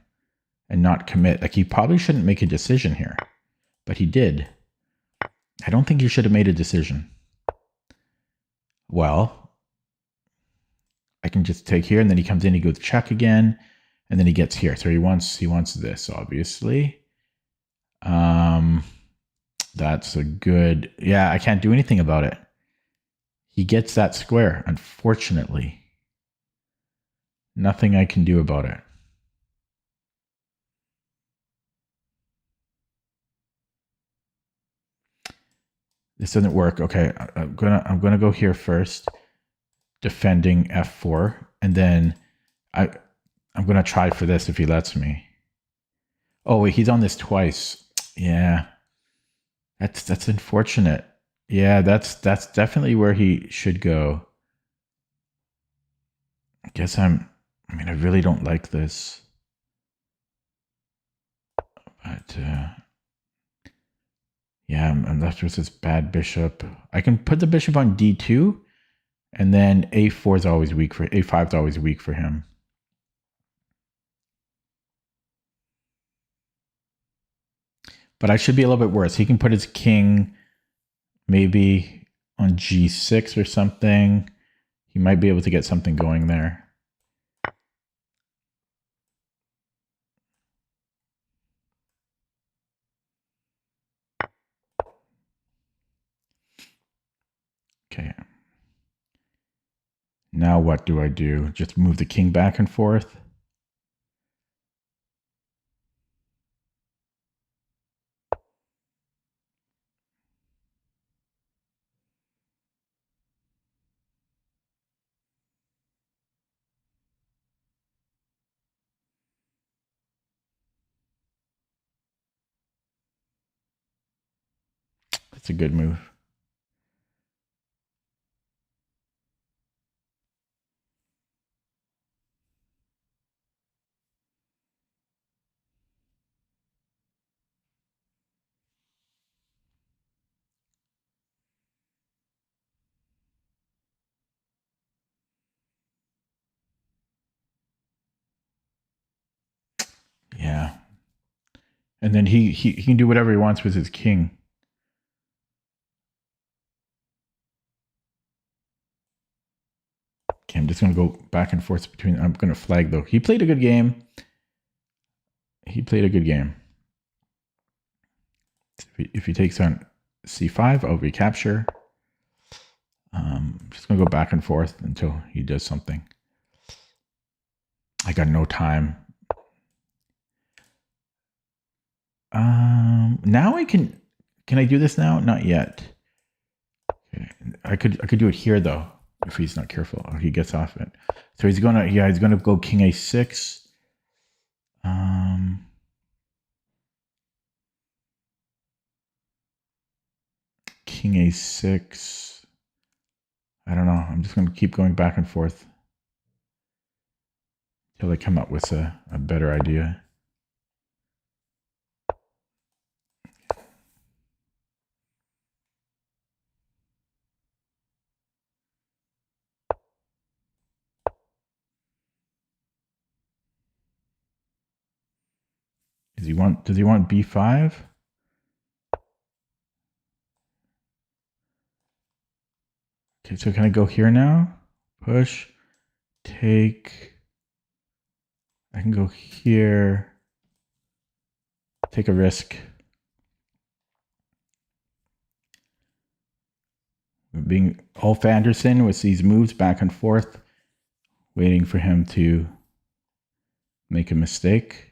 and not commit. Like he probably shouldn't make a decision here. But he did. I don't think he should have made a decision. Well, I can just take here, and then he comes in, he goes check again, and then he gets here. So he wants this, obviously. That's a good, yeah, I can't do anything about it. He gets that square, unfortunately. Nothing I can do about it. This doesn't work. Okay, I'm gonna go here first, defending f4, and then I'm gonna try for this if he lets me. Oh wait, he's on this twice. Yeah, that's unfortunate. Yeah, that's definitely where he should go. I guess I really don't like this. yeah, I'm left with this bad bishop. I can put the bishop on d2, and then a4 is always weak for a5 is always weak for him. But I should be a little bit worse. He can put his king maybe on g6 or something. He might be able to get something going there. Okay. Now what do I do? Just move the king back and forth? That's a good move. Yeah. And then he can do whatever he wants with his king. Okay, I'm just going to go back and forth between. I'm going to flag though. He played a good game. He played a good game. If he takes on c5, I'll recapture. I'm just going to go back and forth until he does something. I got no time. Now I can I do this now? Not yet. Okay. I could do it here though, if he's not careful. Oh, he gets off it. So he's gonna go king a6. King a6. I don't know. I'm just gonna keep going back and forth till I come up with a better idea. Does he want b5? Okay, so can I go here now? Push, take. I can go here. Take a risk. Being Ulf Anderson with these moves back and forth, waiting for him to make a mistake.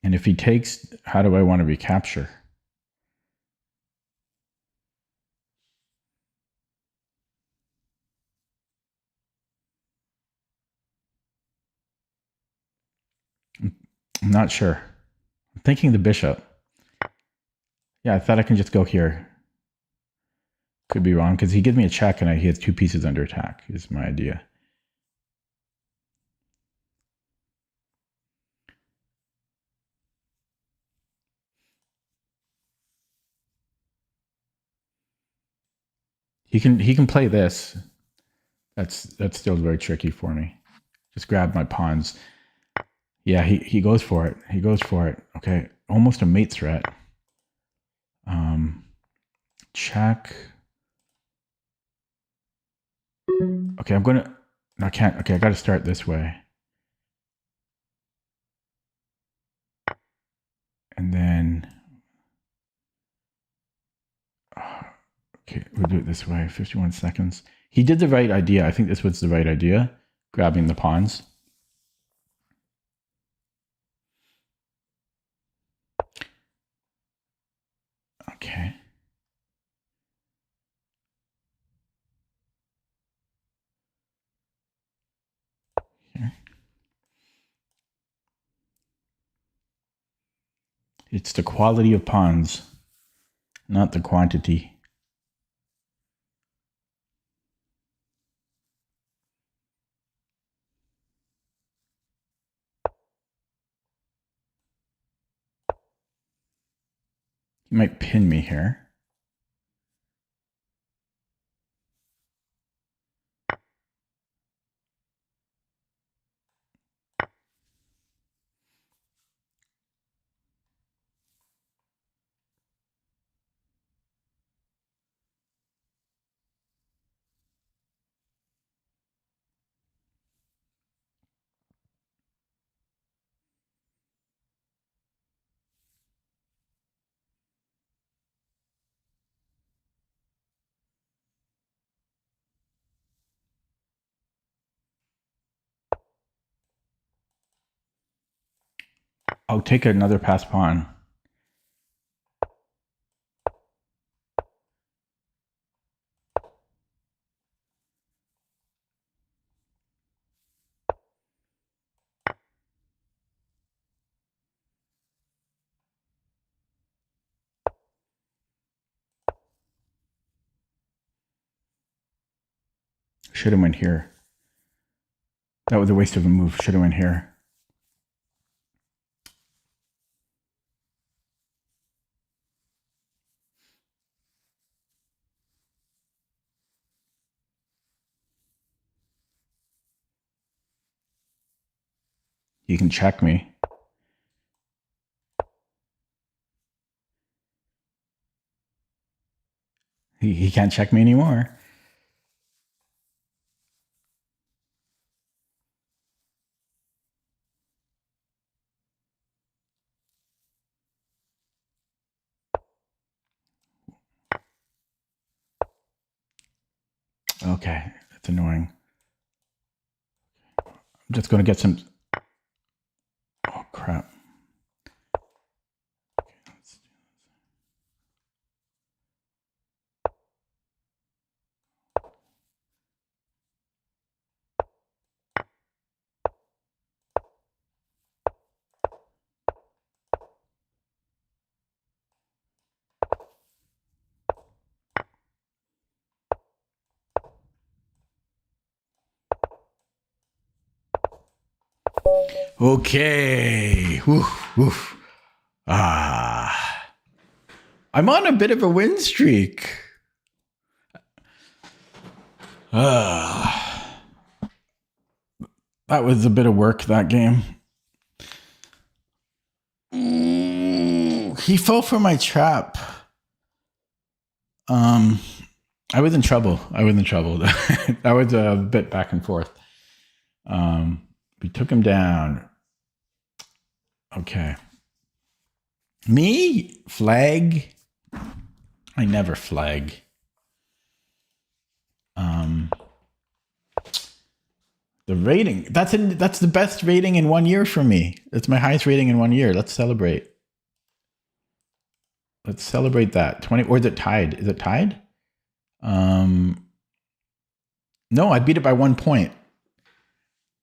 And if he takes, how do I want to recapture? I'm not sure. I'm thinking the bishop. Yeah, I thought I can just go here. Could be wrong because he gives me a check and he has 2 pieces under attack, is my idea. He can play this. That's still very tricky for me. Just grab my pawns. Yeah, he goes for it. He goes for it. Okay, almost a mate threat. Check. Okay, I'm gonna. No, I can't. Okay, I got to start this way. And then. Okay, we'll do it this way. 51 seconds. He did the right idea. I think this was the right idea. Grabbing the pawns. Okay. Here. It's the quality of pawns, not the quantity. He might pin me here. I'll take another pass pawn. Should have went here. That was a waste of a move. Should have went here. You can check me. He can't check me anymore. Okay, that's annoying. I'm just going to get some... Oh, crap. Okay. Woof, woof. I'm on a bit of a win streak. That was a bit of work, that game. He fell for my trap. I was in trouble. That was a bit back and forth. We took him down. Okay. Me? Flag? I never flag. The rating. That's the best rating in 1 year for me. It's my highest rating in 1 year. Let's celebrate. Let's celebrate that. 20, or is it tied? Is it tied? No, I beat it by 1 point.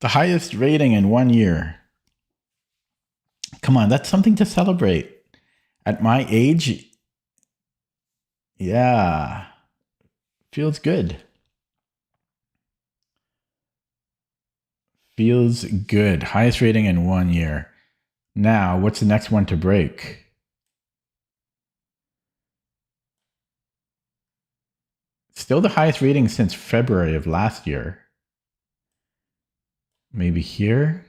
The highest rating in 1 year. Come on, that's something to celebrate. At my age, yeah, feels good. Feels good. Highest rating in 1 year. Now, what's the next one to break? Still the highest rating since February of last year. Maybe here.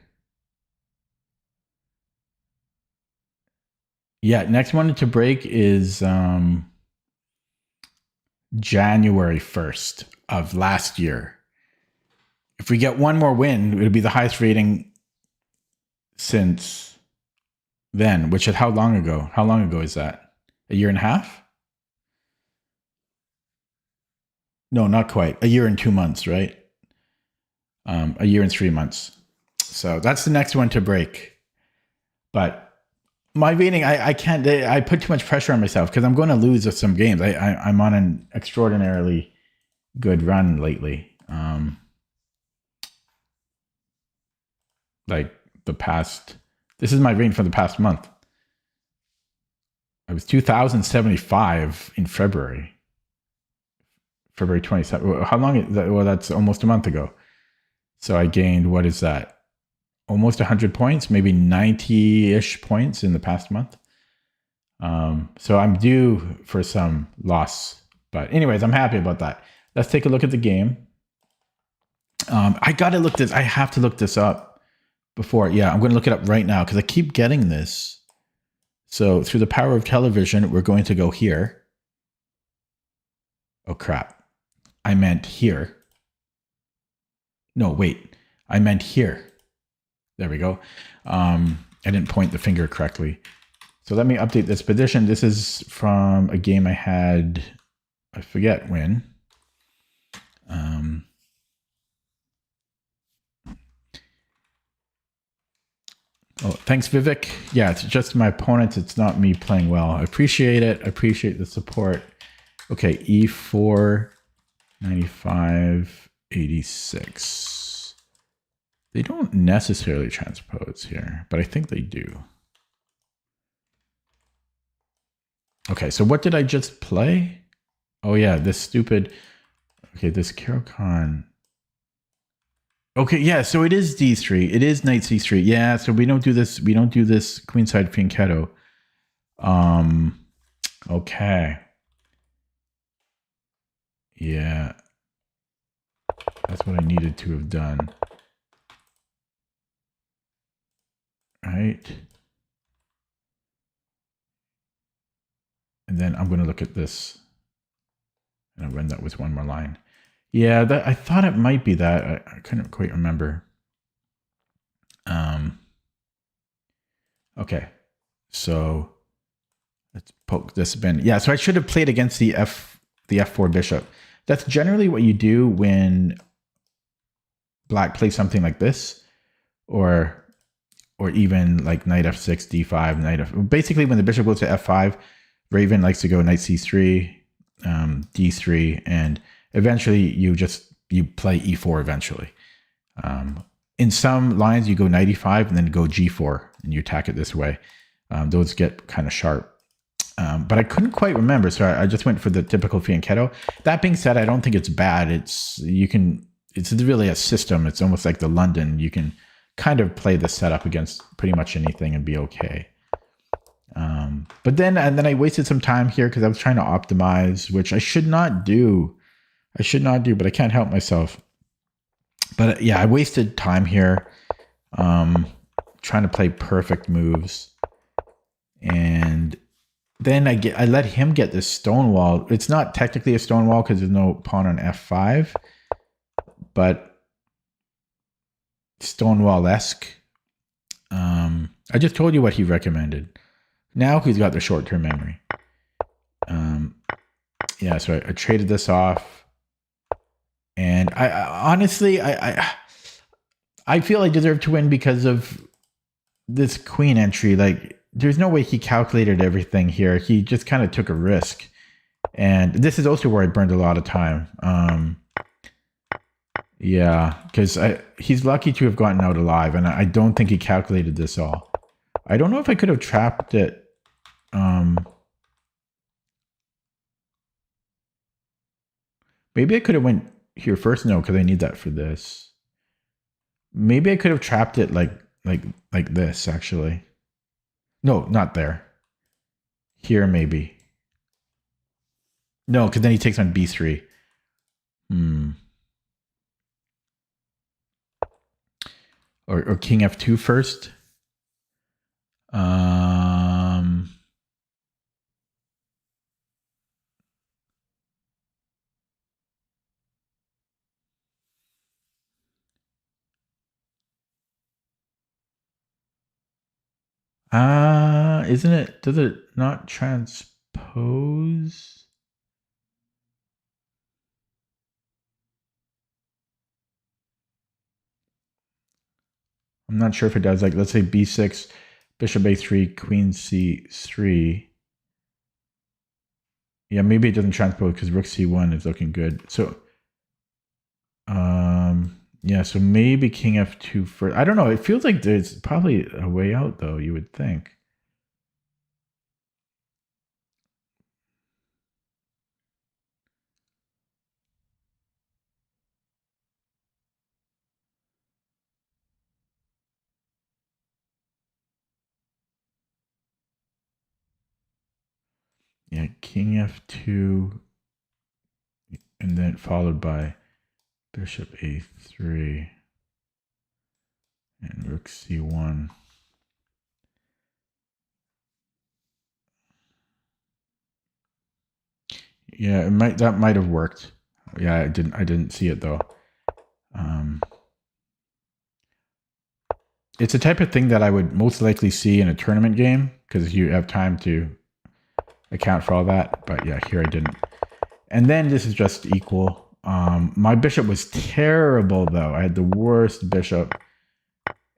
Yeah, next one to break is January 1st of last year. If we get one more win, it'll be the highest rating since then, which is how long ago? How long ago is that? A year and a half? No, not quite. A year and 2 months, right? A year and 3 months. So that's the next one to break. But my rating, I can't, I put too much pressure on myself because I'm going to lose some games. I'm on an extraordinarily good run lately. Like this is my rating for the past month. I was 2,075 in February 27th. How long is that? Well, that's almost a month ago. So I gained, what is that? Almost 100 points, maybe 90-ish points in the past month. So I'm due for some loss. But anyways, I'm happy about that. Let's take a look at the game. I gotta look this. I have to look this up before. Yeah, I'm going to look it up right now because I keep getting this. So through the power of television, we're going to go here. Oh crap! I meant here. No, wait. I meant here. There we go. I didn't point the finger correctly. So let me update this position. This is from a game I had. I forget when. Oh, thanks, Vivek. Yeah, it's just my opponents. It's not me playing well. I appreciate it. I appreciate the support. Okay, E4, 95, 86. They don't necessarily transpose here, but I think they do. Okay, so what did I just play? Oh yeah, this stupid... Okay, this Caro-Kann... Okay, yeah, so it is D3. It is knight C3. Yeah, so we don't do this. We don't do this queenside fianchetto. Okay. Yeah. That's what I needed to have done. Right. And then I'm going to look at this. And I'll end up with one more line. Yeah, that I thought it might be that. I couldn't quite remember. Okay. So let's poke this bin. Yeah, so I should have played against the F4 bishop. That's generally what you do when black plays something like this, or even like knight F6, D5, knight F. Basically, when the bishop goes to F5, Raven likes to go knight C3, D3, and eventually you play E4 eventually. In some lines, you go knight E5 and then go G4, and you attack it this way. Those get kind of sharp. But I couldn't quite remember, so I just went for the typical fianchetto. That being said, I don't think it's bad. It's really a system. It's almost like the London. You can kind of play the setup against pretty much anything and be okay. But then I wasted some time here because I was trying to optimize, which I should not do. But I can't help myself. But yeah, I wasted time here trying to play perfect moves. And then I let him get this stone wall. It's not technically a stone wall because there's no pawn on F5, but Stonewall-esque. I just told you what he recommended. Now he's got the short-term memory. Yeah, so I traded this off, and I honestly I feel I deserve to win because of this queen entry. Like, there's no way he calculated everything here. He just kind of took a risk, and this is also where I burned a lot of time. Yeah, because he's lucky to have gotten out alive, and I don't think he calculated this all. I don't know if I could have trapped it. Maybe I could have went here first. No, because I need that for this. Maybe I could have trapped it like this, actually. No, not there. Here, maybe. No, because then he takes on B3. Or King F2 first. Isn't it? Does it not transpose? I'm not sure if it does. Like, let's say B6, Bishop A3, Queen C3. Yeah, maybe it doesn't transpose because Rook C1 is looking good. So, yeah, so maybe King F2 first. I don't know. It feels like there's probably a way out, though, you would think. Okay, king f2, and then followed by bishop a3 and rook c1. Yeah, that might have worked. Yeah, I didn't see it though. It's a type of thing that I would most likely see in a tournament game because you have time to account for all that. But yeah, here I didn't. And then this is just equal. My bishop was terrible though. I had the worst bishop.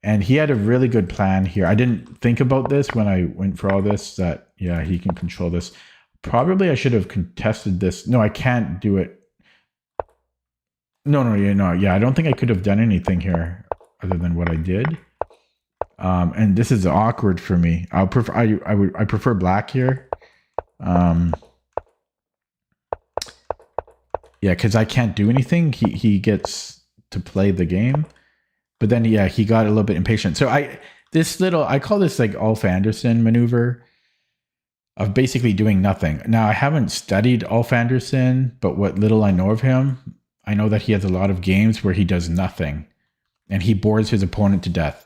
And he had a really good plan here. I didn't think about this when I went for all this, that, yeah, he can control this. Probably I should have contested this. No, I can't do it. No, yeah, I don't think I could have done anything here other than what I did. And this is awkward for me. I prefer black here. Yeah, because I can't do anything. He gets to play the game. But then, yeah, he got a little bit impatient. So I call this like Ulf Anderson maneuver of basically doing nothing. Now, I haven't studied Ulf Anderson, but what little I know of him, I know that he has a lot of games where he does nothing and he bores his opponent to death.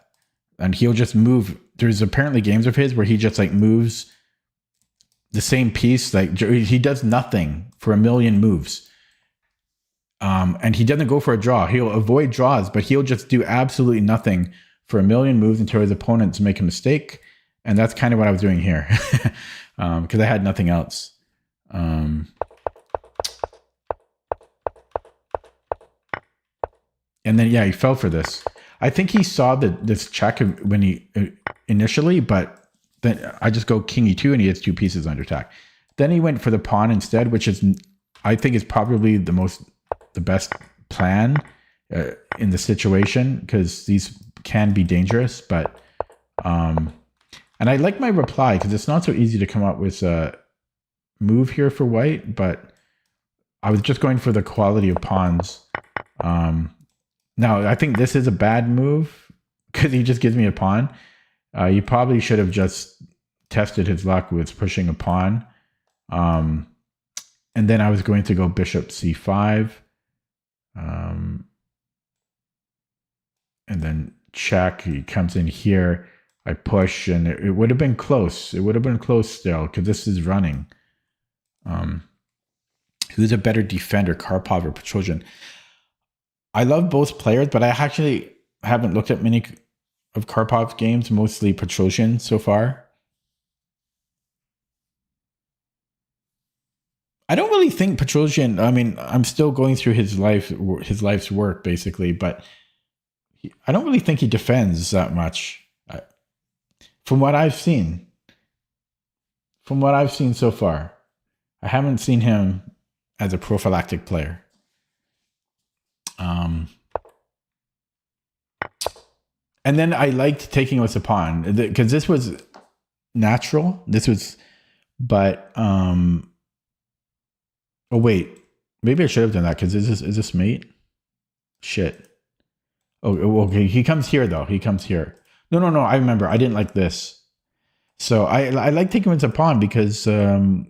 And he'll just move. There's apparently games of his where he just like moves the same piece. Like he does nothing for a million moves. And he doesn't go for a draw. He'll avoid draws, but he'll just do absolutely nothing for a million moves until his opponents make a mistake. And that's kind of what I was doing here because I had nothing else. And then, yeah, he fell for this. I think he saw this check when he initially, but then I just go king e2 and he has two pieces under attack. Then he went for the pawn instead, which is, I think, is probably the best plan in the situation because these can be dangerous. But and I like my reply because it's not so easy to come up with a move here for white, but I was just going for the quality of pawns. Now, I think this is a bad move because he just gives me a pawn. You probably should have just tested his luck with pushing a pawn. And then I was going to go bishop c5. And then check. He comes in here. I push, and it would have been close. It would have been close still because this is running. Who's a better defender, Karpov or Petrosian? I love both players, but I actually haven't looked at many of Karpov's games, mostly Petrosian so far. I don't really think Petrosian, I mean, I'm still going through his life's work, basically, but I don't really think he defends that much. From what I've seen so far, I haven't seen him as a prophylactic player. And then I liked taking with the pawn because this was natural. But oh wait, maybe I should have done that because is this mate? Shit. Oh, okay. He comes here though. He comes here. No. I remember. I didn't like this. So I like taking with the pawn because well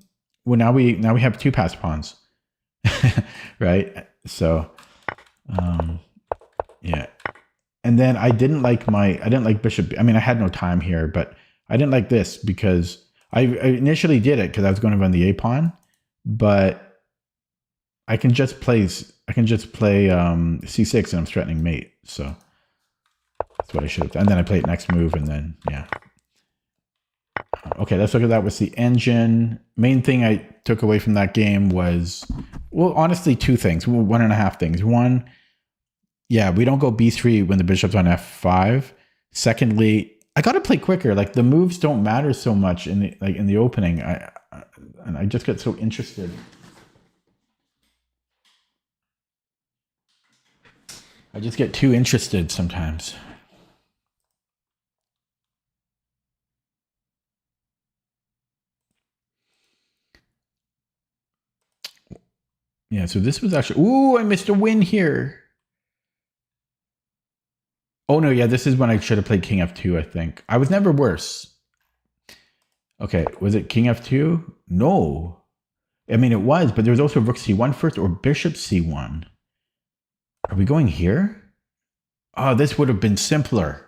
now we have two passed pawns, right? So yeah. And then I didn't like bishop. I mean, I had no time here, but I didn't like this because I initially did it because I was going to run the a pawn, but I can just play c6 and I'm threatening mate. So that's what I should have done. And then I played next move, and then yeah. Okay, let's look at that with the engine. Main thing I took away from that game was, well, honestly, two things. Well, one and a half things. One, yeah, we don't go b3 when the bishop's on f5. Secondly, I got to play quicker. Like the moves don't matter so much in the opening. I just get so interested. I just get too interested sometimes. Yeah, so this was actually, ooh, I missed a win here. Oh no, yeah, this is when I should have played king f2, I think. I was never worse. Okay, was it king f2? No. I mean, it was, but there was also rook c1 first or bishop c1. Are we going here? Oh, this would have been simpler.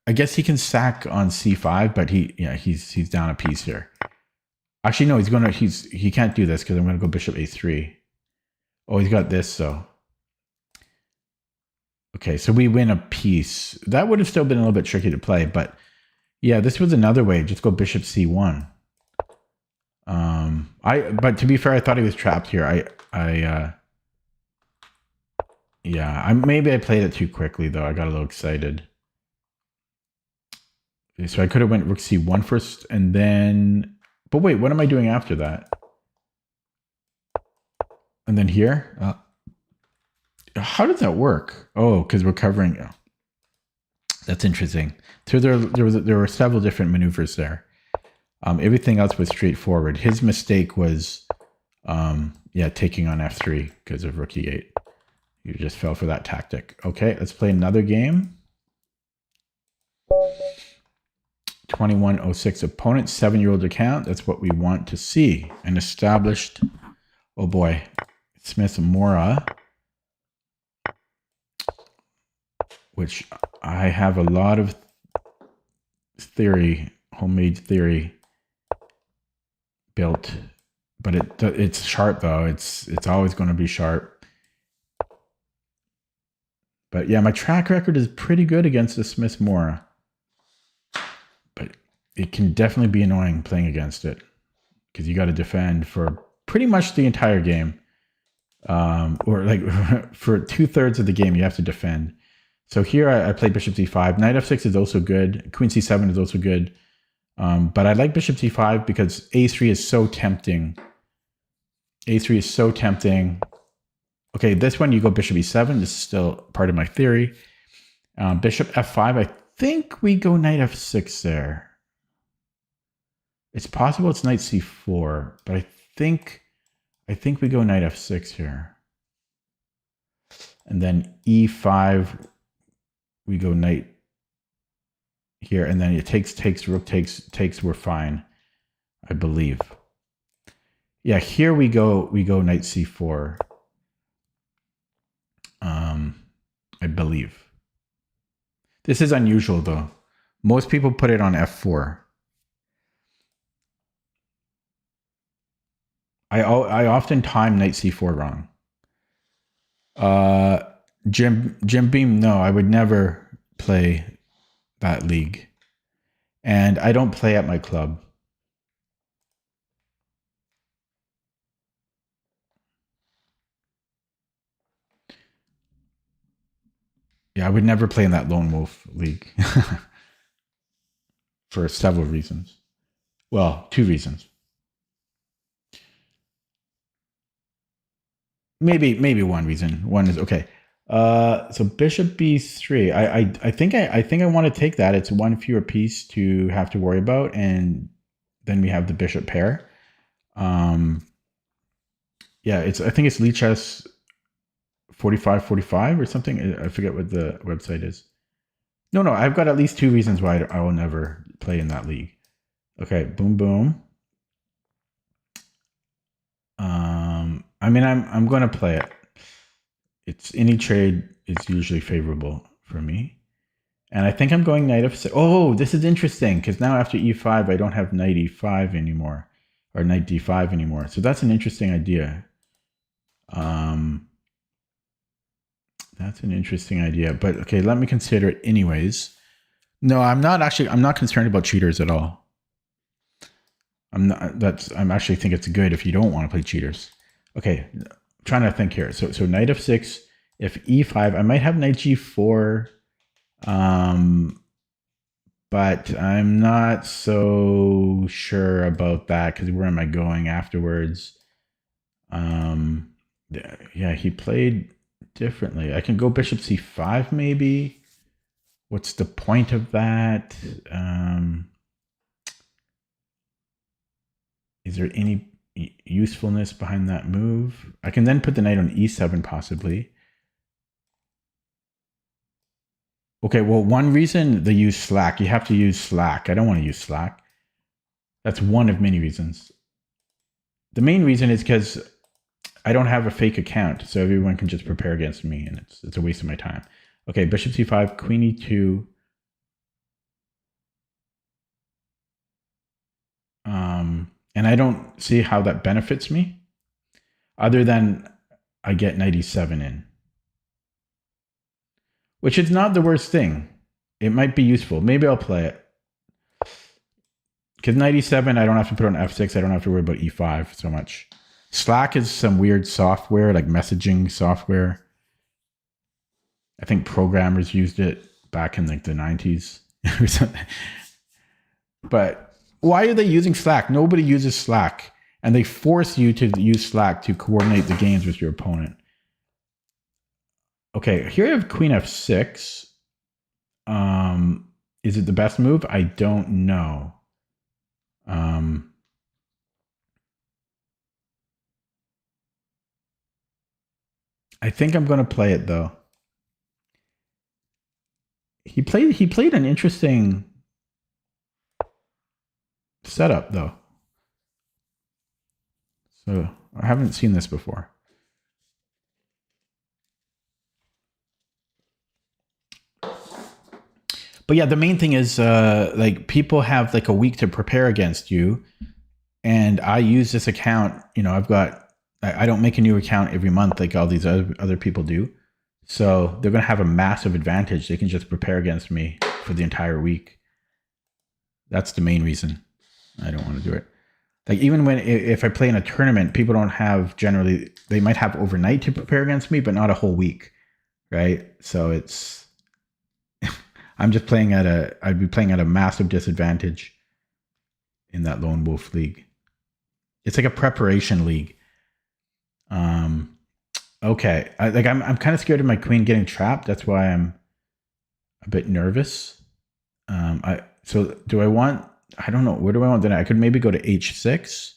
I guess he can sack on c5, but he's down a piece here. Actually, no, he can't do this because I'm gonna go bishop a3. Oh, he's got this though. Okay, so we win a piece. That would have still been a little bit tricky to play, but yeah, this was another way. Just go bishop c1. But to be fair, I thought he was trapped here. Maybe I played it too quickly though. I got a little excited. So I could have went rook c1 first and then, but wait, what am I doing after that? And then here? How does that work? Oh, because we're covering. Oh, that's interesting. So there were several different maneuvers there. Everything else was straightforward. His mistake was, taking on f3 because of rook e8. You just fell for that tactic. Okay, let's play another game. 2106 opponent, 7-year-old account. That's what we want to see. An established, oh boy, Smith Mora, which I have a lot of theory, homemade theory built, but it's sharp though. It's always going to be sharp. But yeah, my track record is pretty good against the Smith Mora. But it can definitely be annoying playing against it because you got to defend for pretty much the entire game. Or like for 2/3 of the game, you have to defend. So here I played bishop c5. Knight f6 is also good. Queen c7 is also good. But I like bishop c5 because a3 is so tempting. a3 is so tempting. Okay, this one you go bishop e7. This is still part of my theory. Bishop f5. I think we go knight f6 there. It's possible it's knight c4, but I think we go knight f6 here. And then e5, we go knight here, and then it takes, rook takes, we're fine, I believe. Yeah, here we go knight c4. I believe. This is unusual though. Most people put it on f4. I often time knight c4 wrong. Jim Beam, no, I would never play that league. And I don't play at my club. Yeah, I would never play in that Lone Wolf League. For several reasons. Well, 2 reasons. Maybe one reason. One is okay. So bishop b3. I think I want to take that. It's one fewer piece to have to worry about, and then we have the bishop pair. Yeah, I think it's Lichess 45 or something. I forget what the website is. No, I've got at least 2 reasons why I will never play in that league. Okay, boom, boom. I mean, I'm going to play it. It's any trade is usually favorable for me. And I think I'm going knight f6. Oh, this is interesting because now after e5, I don't have knight e5 anymore or knight d5 anymore. So that's an interesting idea. That's an interesting idea. But okay, let me consider it anyways. No, I'm not concerned about cheaters at all. I'm actually think it's good if you don't want to play cheaters. Okay, I'm trying to think here. So knight f6, if e5, I might have knight g4, but I'm not so sure about that because where am I going afterwards? Yeah, he played differently. I can go bishop c5 maybe. What's the point of that? Is there any usefulness behind that move? I can then put the knight on e7 possibly. Okay, well, one reason they use slack. You have to use slack. I don't want to use slack. That's one of many reasons. The main reason is because I don't have a fake account, so everyone can just prepare against me, and it's a waste of my time. Okay, bishop c5, queen e2. And I don't see how that benefits me, other than I get knight e7 in, which is not the worst thing. It might be useful. Maybe I'll play it. Because knight e7, I don't have to put on f6. I don't have to worry about e5 so much. Slack is some weird software, like messaging software. I think programmers used it back in like the 90s. But why are they using Slack? Nobody uses Slack. And they force you to use Slack to coordinate the games with your opponent. Okay, here I have queen f6. Is it the best move? I don't know. I think I'm going to play it though. He played an interesting setup though. So I haven't seen this before. But yeah, the main thing is like people have like a week to prepare against you. And I use this account, you know, I don't make a new account every month like all these other people do. So they're going to have a massive advantage. They can just prepare against me for the entire week. That's the main reason I don't want to do it. Like even if I play in a tournament, people don't have generally, they might have overnight to prepare against me, but not a whole week. Right. So it's, I'd be playing at a massive disadvantage in that lone wolf league. It's like a preparation league. Okay. I'm kind of scared of my queen getting trapped. That's why I'm a bit nervous. So do I want, I don't know, where do I want that? I could maybe go to h6.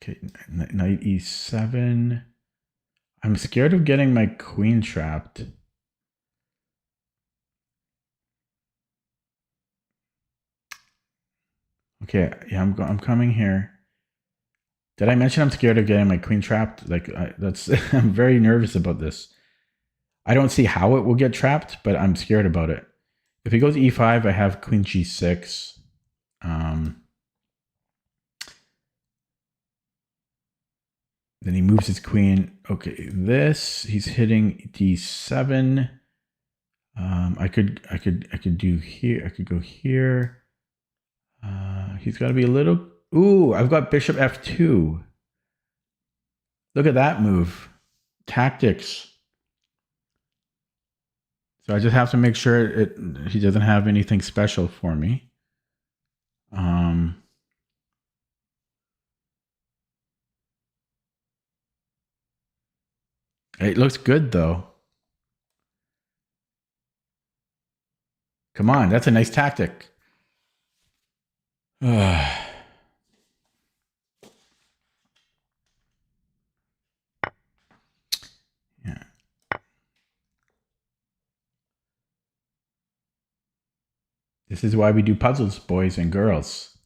Okay, knight e7. I'm scared of getting my queen trapped. Okay, yeah, I'm coming here. Did I mention I'm scared of getting my queen trapped? Like that's I'm very nervous about this. I don't see how it will get trapped, but I'm scared about it. If he goes e5, I have queen g6. Then he moves his queen. Okay, he's hitting d7. I could do here. I could go here. He's got to be a little. Ooh, I've got bishop f2. Look at that move. Tactics. So I just have to make sure he doesn't have anything special for me. It looks good though. Come on, that's a nice tactic. Yeah. This is why we do puzzles, boys and girls.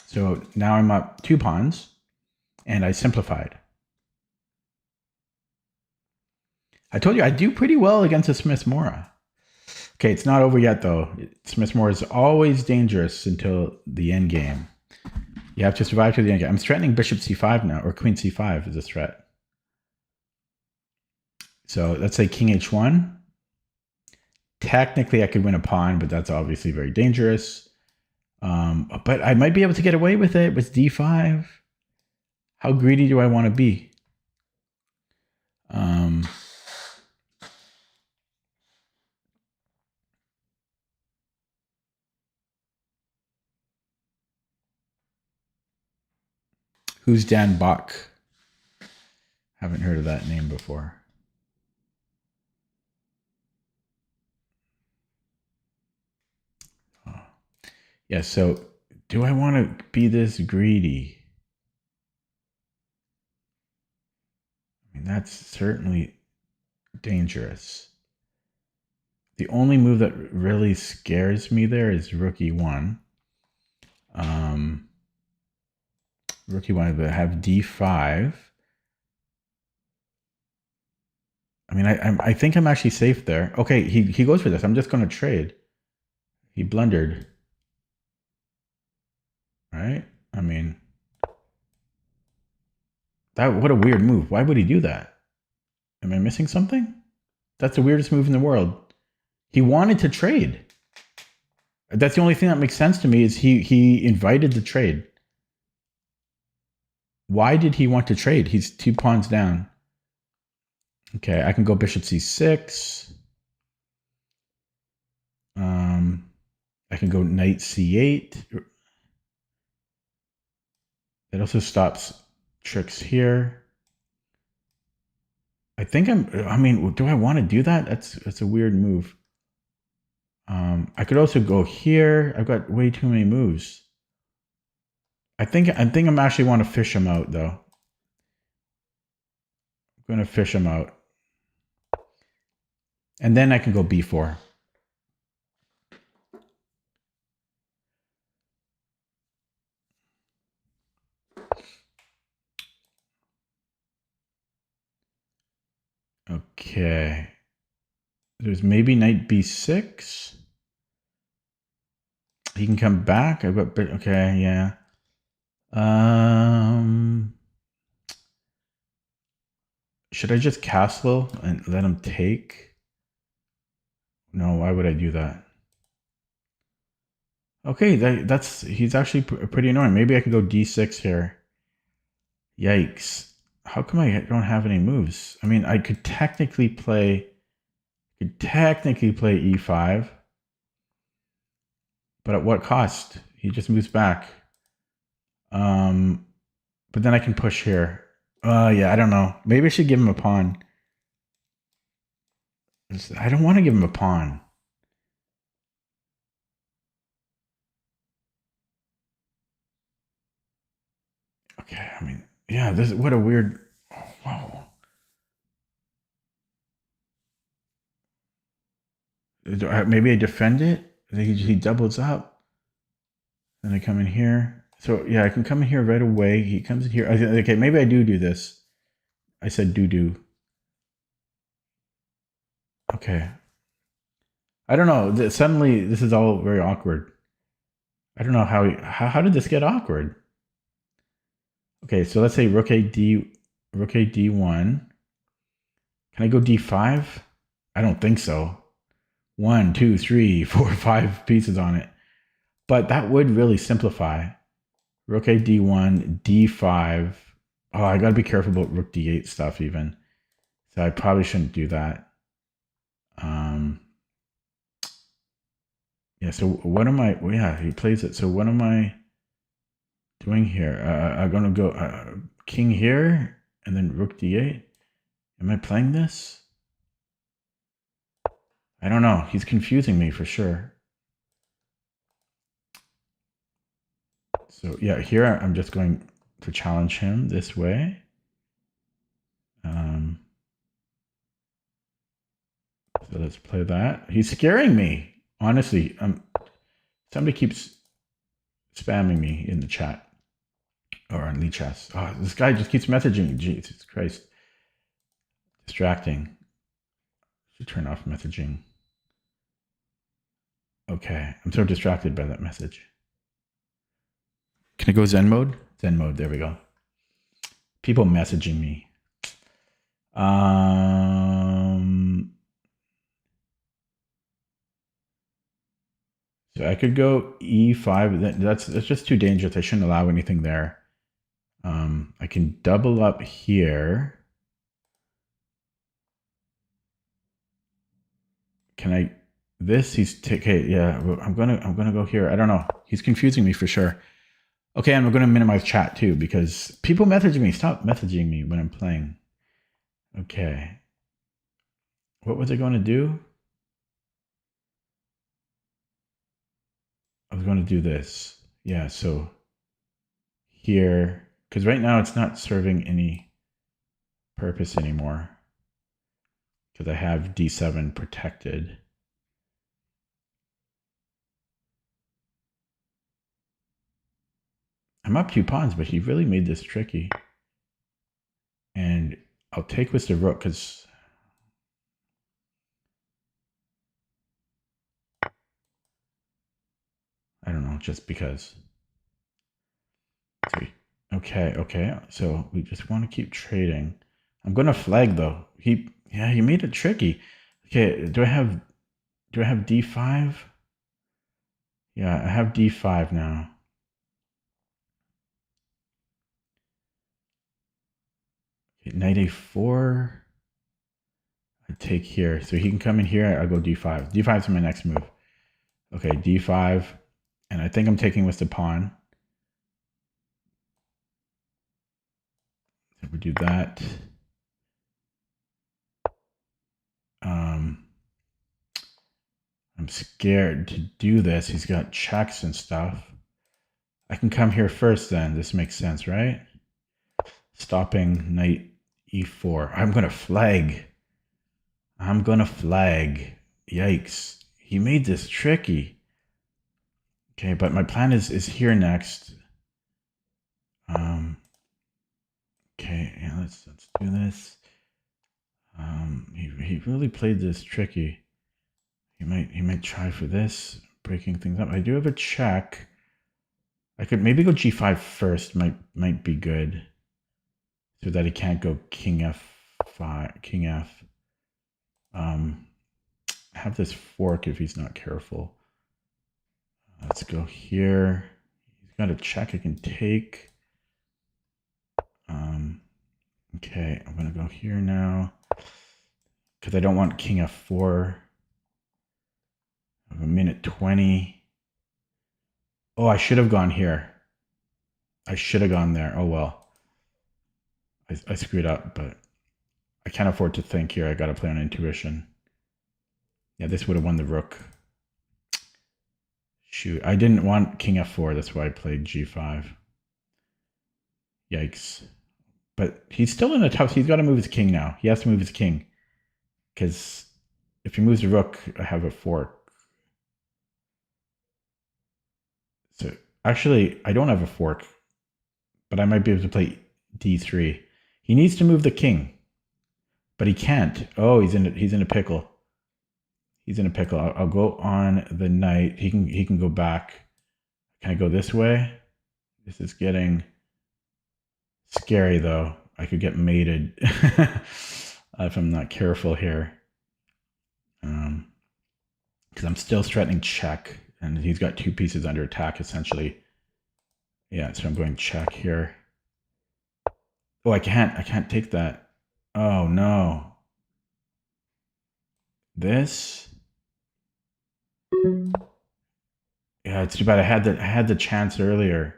So now I'm up 2 pawns, and I simplified. I told you I do pretty well against a Smith-Morra. Okay, it's not over yet, though. Smith-Morra is always dangerous until the end game. You have to survive to the end game. I'm threatening bishop c5 now, or queen c5 is a threat. So let's say king h1. Technically, I could win a pawn, but that's obviously very dangerous. But I might be able to get away with it with d5. How greedy do I want to be? Who's Dan Bach? Haven't heard of that name before. Oh. Yeah, so do I want to be this greedy? that's certainly dangerous. The only move that really scares me there is rook e1. Rook e1, but have d5. I mean, I think I'm actually safe there. Okay, he goes for this. I'm just going to trade. He blundered. Right? I mean, what a weird move. Why would he do that? Am I missing something? That's the weirdest move in the world. He wanted to trade. That's the only thing that makes sense to me is he invited the trade. Why did he want to trade? He's 2 pawns down. Okay, I can go bishop c6. I can go knight c8. It also stops tricks here. I mean, do I want to do that? That's a weird move. I could also go here. I've got way too many moves. I think I'm actually want to fish him out though. I'm going to fish him out. And then I can go b4. Okay. There's maybe knight b6. He can come back. I've got, okay, yeah. Should I just castle and let him take? No, why would I do that? Okay, he's actually pretty annoying. Maybe I can go d6 here. Yikes. How come I don't have any moves? I mean, I could technically play e5. But at what cost? He just moves back. But then I can push here. Yeah, I don't know. Maybe I should give him a pawn. I don't want to give him a pawn. Okay, I mean, yeah, what a weird. Oh, whoa. Maybe I defend it. He doubles up. Then I come in here. So yeah, I can come in here right away. He comes in here. Okay, maybe I do this. I said do. Okay. I don't know. Suddenly, this is all very awkward. I don't know how did this get awkward? Okay, so let's say rook a d1. Can I go d5? I don't think so. 1, 2, 3, 4, 5 pieces on it. But that would really simplify. Rook a d1, d5. Oh, I gotta be careful about rook d8 stuff even. So I probably shouldn't do that. Yeah, so what am I, well, yeah, he plays it. So what am I doing here? I'm gonna go king here and then rook d8. Am I playing this? I don't know. He's confusing me for sure. So yeah, here I'm just going to challenge him this way. So let's play that. He's scaring me. Honestly, somebody keeps spamming me in the chat or on Lee Chess. Oh, this guy just keeps messaging me. Jesus Christ. Distracting. Should turn off messaging. Okay, I'm so distracted by that message. Can I go Zen mode? Zen mode, there we go. People messaging me. So I could go e5. That's just too dangerous. I shouldn't allow anything there. I can double up here. Can I? He's okay. Yeah, I'm gonna go here. I don't know. He's confusing me for sure. Okay, and we're gonna minimize chat too because people message me. Stop messaging me when I'm playing. Okay. What was I going to do? I was going to do this. Yeah, so here, because right now it's not serving any purpose anymore because I have d7 protected. I'm up 2 pawns, but he really made this tricky. And I'll take with the rook because I don't know, just because. Okay. So we just want to keep trading. I'm gonna flag though. He made it tricky. Okay, do I have d5? Yeah, I have d5 now. Okay, knight a4. I take here. So he can come in here, I go d5. d5 is my next move. Okay, d5. And I think I'm taking with the pawn. So we do that. I'm scared to do this. He's got checks and stuff. I can come here first then. This makes sense, right? Stopping knight e4. I'm going to flag. Yikes. He made this tricky. Okay, but my plan is here next. Okay, yeah, let's do this. He really played this tricky. He might try for this, breaking things up. I do have a check. I could maybe go g5 first. Might be good, so that he can't go king f5, king f. Have this fork if he's not careful. Let's go here. He's got a check I can take. Okay, I'm gonna go here now because I don't want king f4. I have a minute 20. Oh, I should have gone here. I should have gone there. Oh well. I screwed up, but I can't afford to think here. I gotta play on intuition. Yeah, this would have won the rook. Shoot, I didn't want king f4. That's why I played g5. Yikes. But he's still in a tough... He's got to move his king now. He has to move his king. Because if he moves the rook, I have a fork. So actually, I don't have a fork. But I might be able to play d3. He needs to move the king. But he can't. Oh, he's in a pickle. He's in a pickle. I'll go on the knight. He can go back. Can I go this way? This is getting scary though. I could get mated if I'm not careful here. Because I'm still threatening check, and he's got 2 pieces under attack essentially. Yeah, so I'm going check here. Oh, I can't take that. Oh no. This. Yeah, it's too bad. I had the chance earlier.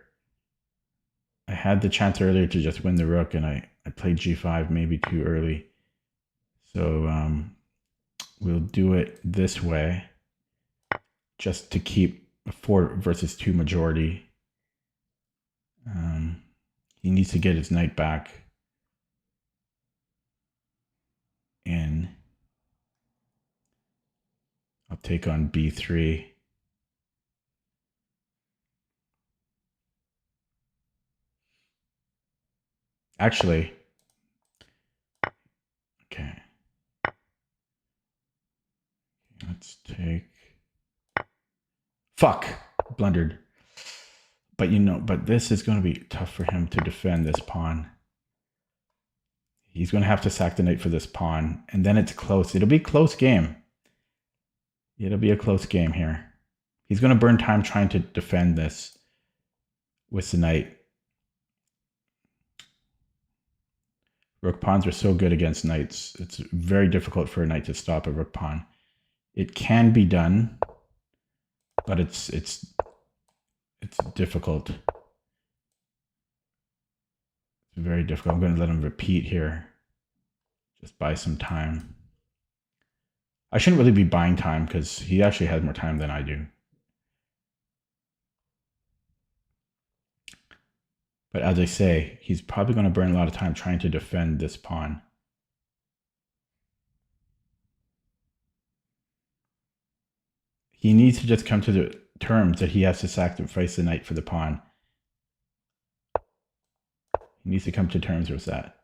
I had the chance earlier to just win the rook, and I played g5 maybe too early. So we'll do it this way, just to keep a 4 versus 2 majority. He needs to get his knight back in. I'll take on b3. Actually, okay. Let's take... Fuck! Blundered. But this is going to be tough for him to defend this pawn. He's going to have to sack the knight for this pawn, and then it's close. It'll be a close game. It'll be a close game here. He's going to burn time trying to defend this with the knight. Rook pawns are so good against knights. It's very difficult for a knight to stop a rook pawn. It can be done, but it's difficult. It's very difficult. I'm going to let him repeat here. Just buy some time. I shouldn't really be buying time because he actually has more time than I do. But as I say, he's probably going to burn a lot of time trying to defend this pawn. He needs to just come to the terms that he has to sacrifice the knight for the pawn. He needs to come to terms with that.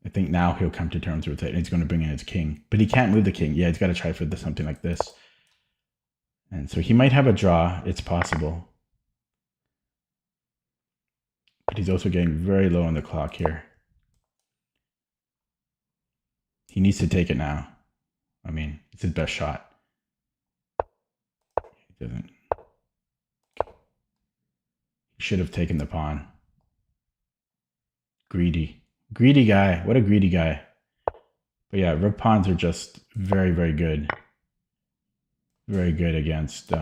I think now he'll come to terms with it, and he's going to bring in his king. But he can't move the king. Yeah, he's got to try for something like this. And so he might have a draw. It's possible. But he's also getting very low on the clock here. He needs to take it now. I mean, it's his best shot. He doesn't. He should have taken the pawn. Greedy. Greedy guy. What a greedy guy. But yeah, rook pawns are just very, very good. Very good against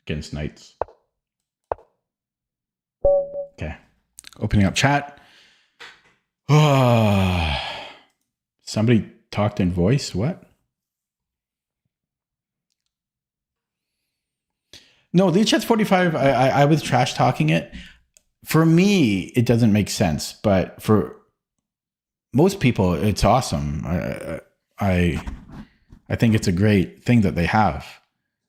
against knights. Okay. Opening up chat. Somebody talked in voice. What? No, Lichess 45, I was trash talking it. For me, it doesn't make sense, but for most people, it's awesome. I think it's a great thing that they have.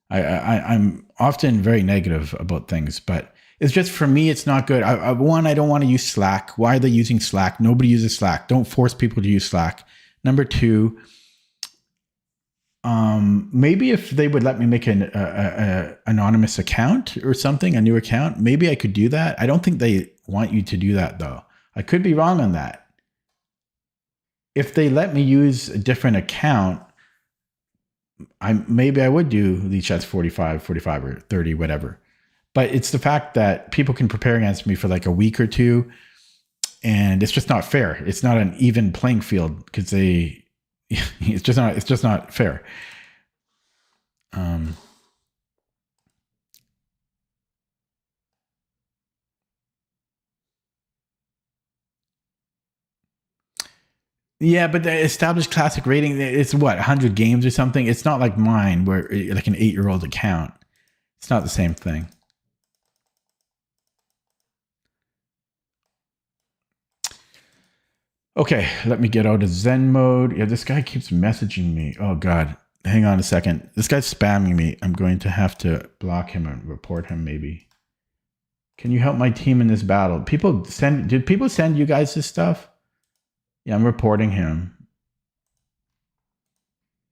I'm often very negative about things, but it's just, for me, it's not good. One, I don't want to use Slack. Why are they using Slack? Nobody uses Slack. Don't force people to use Slack. Number two, maybe if they would let me make an anonymous account or something, a new account, maybe I could do that. I don't think they want you to do that, though. I could be wrong on that. If they let me use a different account, maybe I would do Lichess 45 or 30, whatever. But it's the fact that people can prepare against me for like a week or two, and it's just not fair. It's not an even playing field because it's just not fair. Yeah, but the established classic rating, it's what, 100 games or something? It's not like mine, where like an 8-year-old account. It's not the same thing. Okay, let me get out of Zen mode. Yeah, this guy keeps messaging me. Oh, God. Hang on a second. This guy's spamming me. I'm going to have to block him and report him, maybe. Can you help my team in this battle? Did people send you guys this stuff? Yeah, I'm reporting him.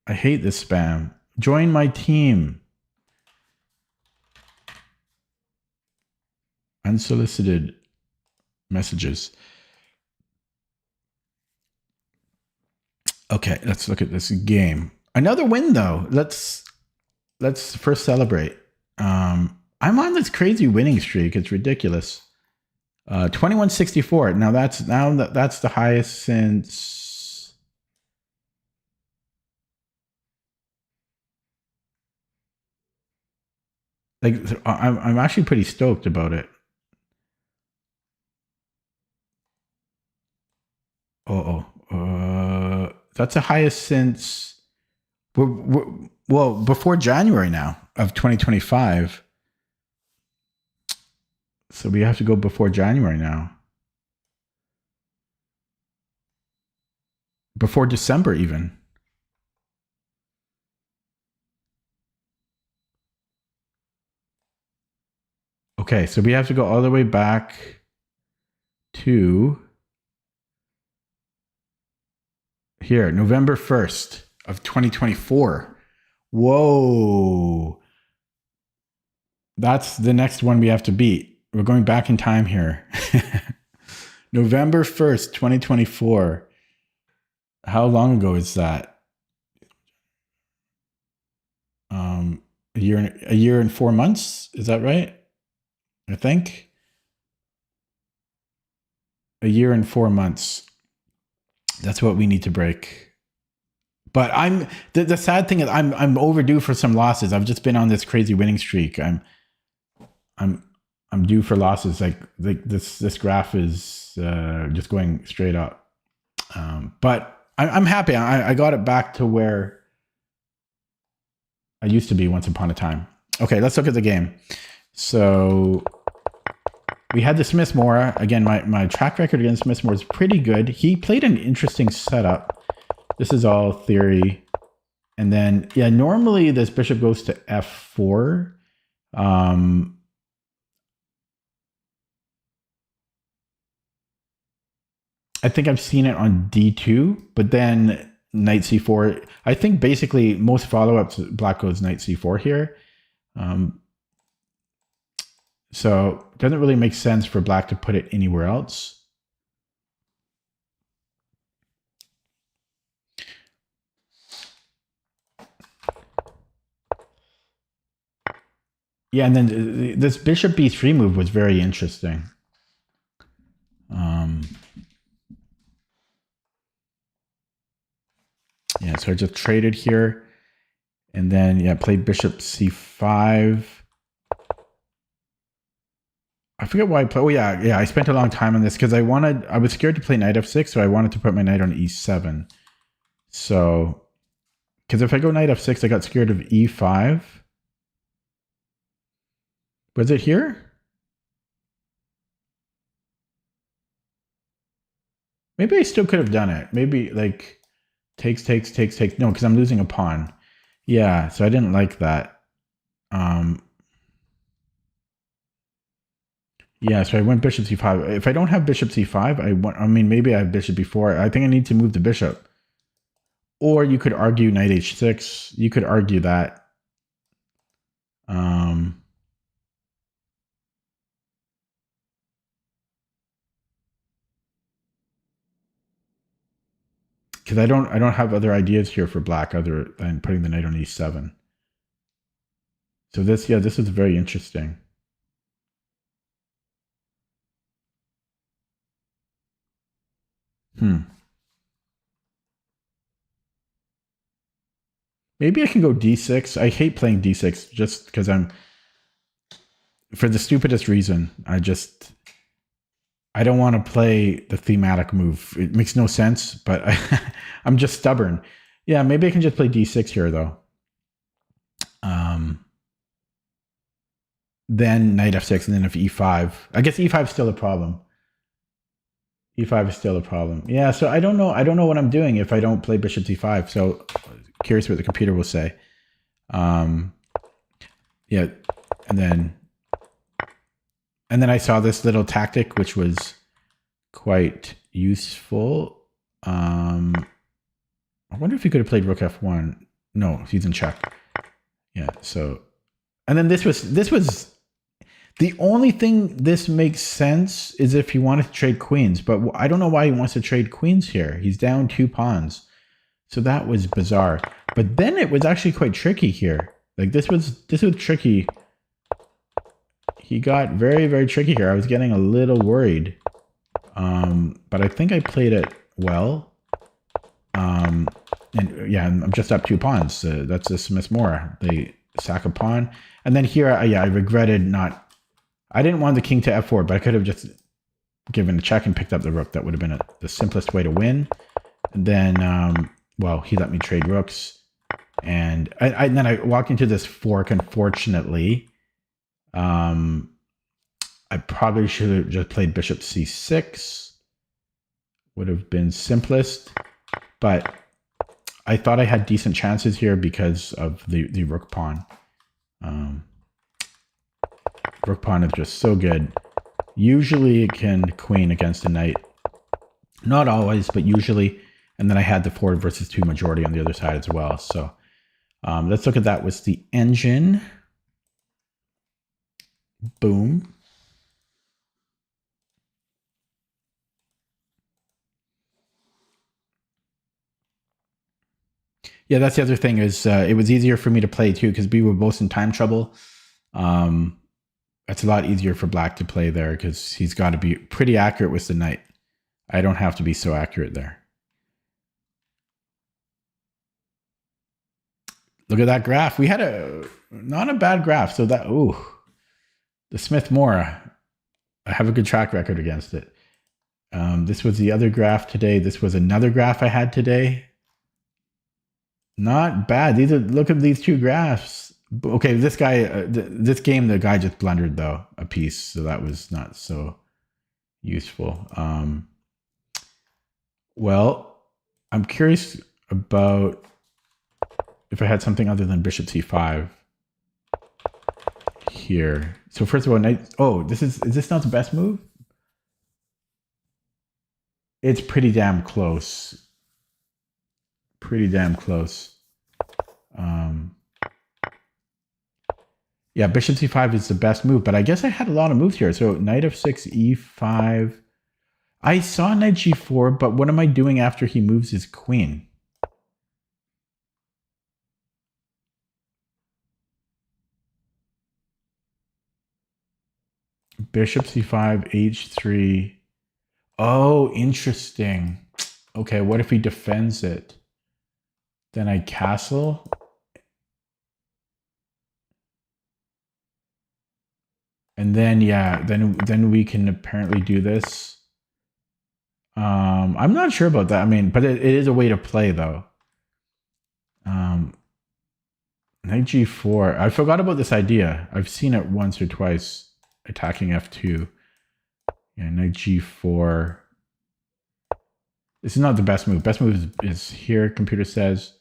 I hate this spam. Join my team. Unsolicited messages. Okay, let's look at this game. Another win, though. Let's first celebrate. I'm on this crazy winning streak. It's ridiculous. 2164. Now that's the highest since. Like, I'm actually pretty stoked about it. That's the highest since, well, before January now of 2025. So we have to go before January now. Before December even. Okay, so we have to go all the way back to here, November 1st of 2024. Whoa. That's the next one we have to beat. We're going back in time here. November 1st, 2024. How long ago is that? A year and 4 months? Is that right? I think. A year and 4 months. That's what we need to break. But the sad thing is I'm overdue for some losses. I've just been on this crazy winning streak. I'm I'm due for losses. Like this graph is just going straight up. But I'm happy. I got it back to where I used to be once upon a time. Okay, let's look at the game. So we had the Smith Mora. Again, my track record against Smith Mora is pretty good. He played an interesting setup. This is all theory. And then, yeah, normally this bishop goes to f4. I think I've seen it on d2, but then knight c4. I think basically most follow-ups, black goes knight c4 here. So it doesn't really make sense for black to put it anywhere else. Yeah, and then this bishop b3 move was very interesting. Yeah, so I just traded here. And then, yeah, played bishop c5. I forget why I played. Oh, yeah, I spent a long time on this because I was scared to play knight f6, so I wanted to put my knight on e7. So, because if I go knight f6, I got scared of e5. Was it here? Maybe I still could have done it. Maybe like takes. No, because I'm losing a pawn. Yeah, so I didn't like that. Yeah, so I went bishop c5. If I don't have bishop c5, I mean, maybe I have bishop b4. I think I need to move the bishop. Or you could argue knight h6. You could argue that. Because I don't have other ideas here for black other than putting the knight on e7. So this is very interesting. Maybe I can go d6. I hate playing d6 just because for the stupidest reason. I don't want to play the thematic move. It makes no sense, but I'm just stubborn. Yeah, maybe I can just play d6 here, though. Then knight f6, and then if e5. I guess e5 is still a problem. e5 is still a problem. Yeah, so I don't know. I don't know what I'm doing if I don't play bishop d5. So curious what the computer will say. Yeah, and then I saw this little tactic, which was quite useful. I wonder if he could have played rook f1. No, he's in check. Yeah, so, and then this was the only thing this makes sense is if he wanted to trade queens, but I don't know why he wants to trade queens here. He's down 2 pawns. So that was bizarre. But then it was actually quite tricky here. Like this was tricky. He got very, very tricky here. I was getting a little worried. But I think I played it well. And yeah, I'm just up 2 pawns. That's the Smith Mora. They sack a pawn. And then here, I regretted not... I didn't want the king to f4, but I could have just given a check and picked up the rook. That would have been the simplest way to win. And then, well, he let me trade rooks. And then I walked into this fork, unfortunately. I probably should have just played bishop c6. Would have been simplest. But I thought I had decent chances here because of the rook pawn. Rook pawn is just so good. Usually it can queen against a knight. Not always, but usually. And then I had the 4 versus 2 majority on the other side as well. So let's look at that with the engine. Boom. Yeah, that's the other thing is it was easier for me to play too because we were both in time trouble. It's a lot easier for black to play there because he's got to be pretty accurate with the knight. I don't have to be so accurate there. Look at that graph. We had not a bad graph. So that, The Smith Mora, I have a good track record against it. This was the other graph today. This was another graph I had today. Not bad. Look at these two graphs. Okay, this guy, this game, the guy just blundered though a piece, so that was not so useful. Well, I'm curious about if I had something other than bishop c5 here. So first of all, knight. Oh, is this not the best move? It's pretty damn close. Pretty damn close. Yeah, bishop c5 is the best move, but I guess I had a lot of moves here. So knight f6, e5. I saw knight g4, but what am I doing after he moves his queen? Bishop c5, h3. Oh, interesting. Okay, what if he defends it? Then I castle. And then, yeah, then we can apparently do this. I'm not sure about that. I mean, but it is a way to play, though. Knight g4. I forgot about this idea. I've seen it once or twice, attacking f2. Yeah, knight g4. This is not the best move. Best move is here, computer says.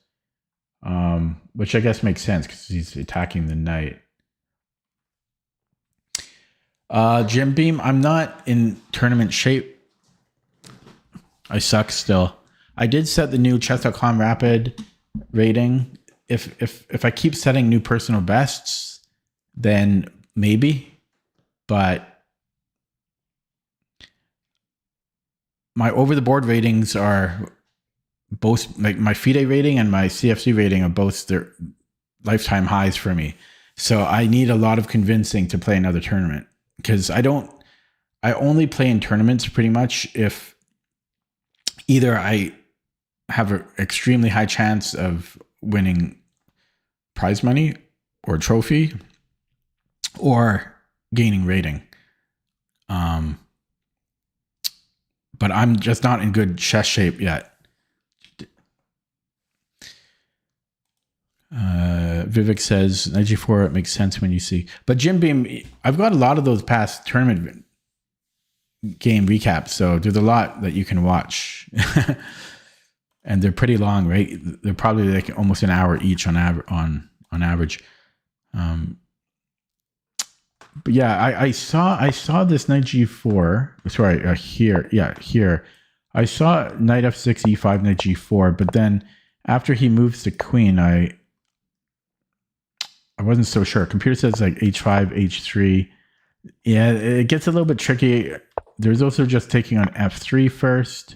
Which I guess makes sense because he's attacking the knight. Jim Beam, I'm not in tournament shape. I suck still. I did set the new chess.com rapid rating. If I keep setting new personal bests, then maybe. But my over the board ratings are both, like my FIDE rating and my CFC rating are both their lifetime highs for me. So I need a lot of convincing to play another tournament. Because I only play in tournaments pretty much if either I have an extremely high chance of winning prize money or trophy or gaining rating. But I'm just not in good chess shape yet. Vivek says, knight g4, it makes sense when you see. But Jim Beam, I've got a lot of those past tournament game recaps, so there's a lot that you can watch. And they're pretty long, right? They're probably like almost an hour each on average. But yeah, I saw this knight g4. Sorry, here. Yeah, here. I saw knight f6, e5, knight g4, but then after he moves the queen, I wasn't so sure. Computer says like h5, h3. Yeah, it gets a little bit tricky. There's also just taking on f3 first.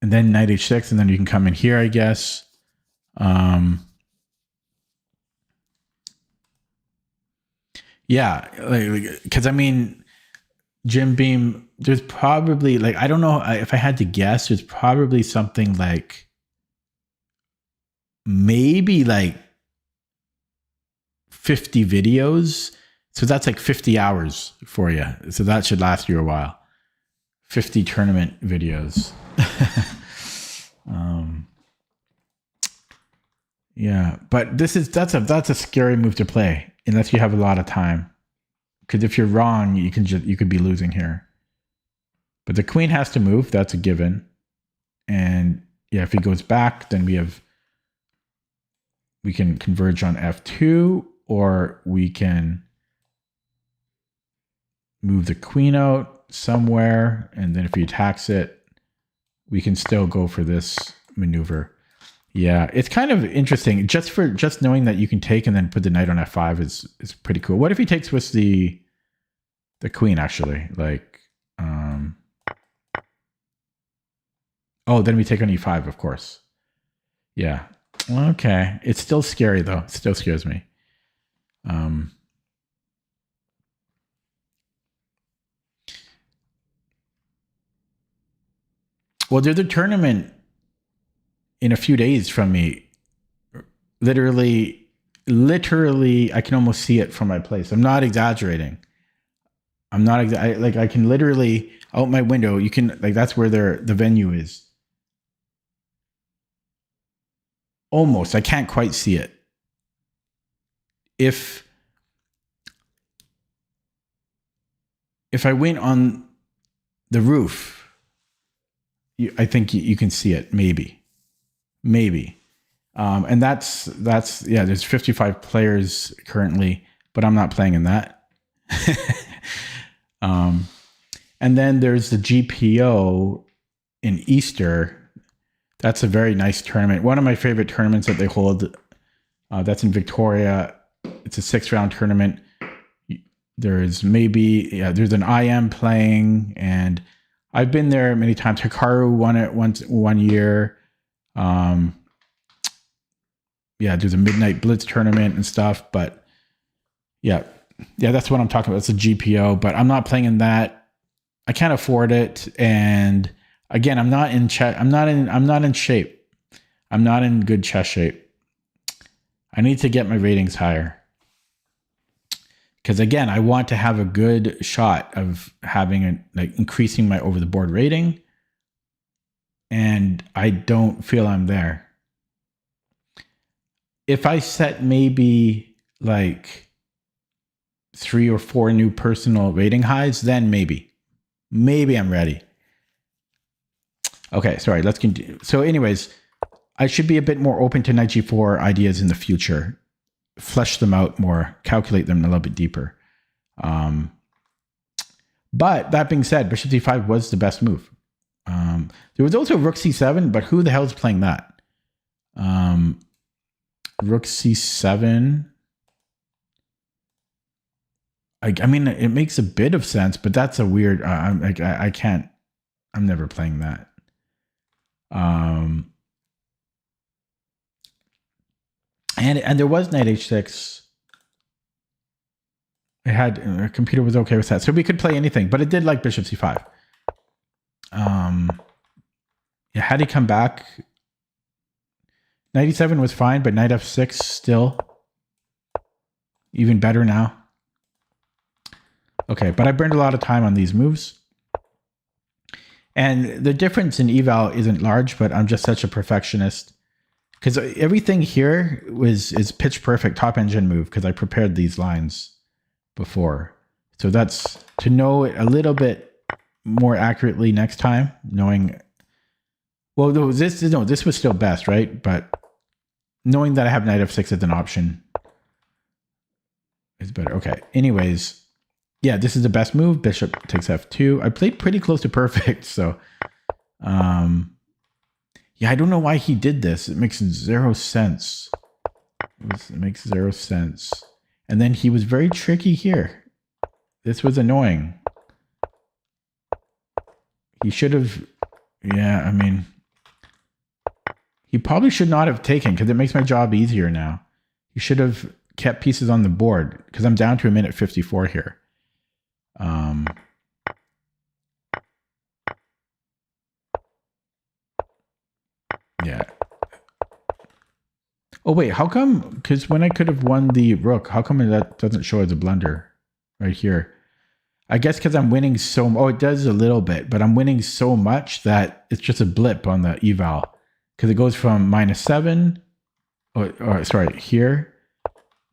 And then knight h6, and then you can come in here, I guess. Yeah, because I mean, Jim Beam, there's probably like, I don't know if I had to guess, there's probably something like maybe like 50 videos. So that's like 50 hours for you. So that should last you a while. 50 tournament videos. Yeah, but that's a scary move to play unless you have a lot of time. Because if you're wrong, you could be losing here. But the queen has to move. That's a given. And yeah, if he goes back, then we can converge on f2, or we can move the queen out somewhere, and then if he attacks it, we can still go for this maneuver. Yeah, it's kind of interesting. Just knowing that you can take and then put the knight on f5 is pretty cool. What if he takes with the queen, actually? Like, oh, then we take on e5, of course. Yeah. Okay. It's still scary, though. It still scares me. Well, there's a tournament in a few days from me. Literally literally, I can almost see it from my place. I'm not exaggerating. I can literally out my window. You can like that's where the venue is. Almost. I can't quite see it. If I went on the roof, I think you can see it. Maybe. And that's yeah. There's 55 players currently, but I'm not playing in that. And then there's the GPO in Easter. That's a very nice tournament. One of my favorite tournaments that they hold. That's in Victoria. It's a 6-round tournament. There's there's an IM playing, and I've been there many times. Hikaru won it one year. There's a Midnight Blitz tournament and stuff, but yeah, that's what I'm talking about. It's a GPO, but I'm not playing in that. I can't afford it, and again, I'm not in shape. I'm not in good chess shape. I need to get my ratings higher. Because again, I want to have a good shot of increasing my over the board rating, and I don't feel I'm there. If I set maybe like 3 or 4 new personal rating highs, then maybe I'm ready. Okay, sorry, let's continue. So anyways, I should be a bit more open to knight g4 ideas in the future. Flesh them out more, calculate them a little bit deeper. But that being said, bishop c5 was the best move. There was also rook c7, but who the hell is playing that? Rook c7. I mean, it makes a bit of sense, but that's a weird. I can't. I'm never playing that. And there was knight h6. It had a computer was okay with that, so we could play anything, but it did like bishop c5. Had he come back, knight e7 was fine, but knight f6 still even better now. Okay, but I burned a lot of time on these moves. And the difference in eval isn't large, but I'm just such a perfectionist. Because everything here is pitch perfect top engine move, because I prepared these lines before. So that's to know it a little bit more accurately next time, knowing, well, this was still best, right? But knowing that I have knight f6 as an option is better. Okay, anyways. Yeah, this is the best move. Bishop takes f2. I played pretty close to perfect, so yeah, I don't know why he did this. It makes zero sense. It makes zero sense. And then he was very tricky here. This was annoying. He should have, yeah, I mean, he probably should not have taken, because it makes my job easier now. He should have kept pieces on the board, because I'm down to a minute 54 here. Yeah. Oh wait, how come? Because when I could have won the rook, how come that doesn't show as a blunder right here? I guess because I'm winning oh, it does a little bit, but I'm winning so much that it's just a blip on the eval, because it goes from -7, or sorry, here,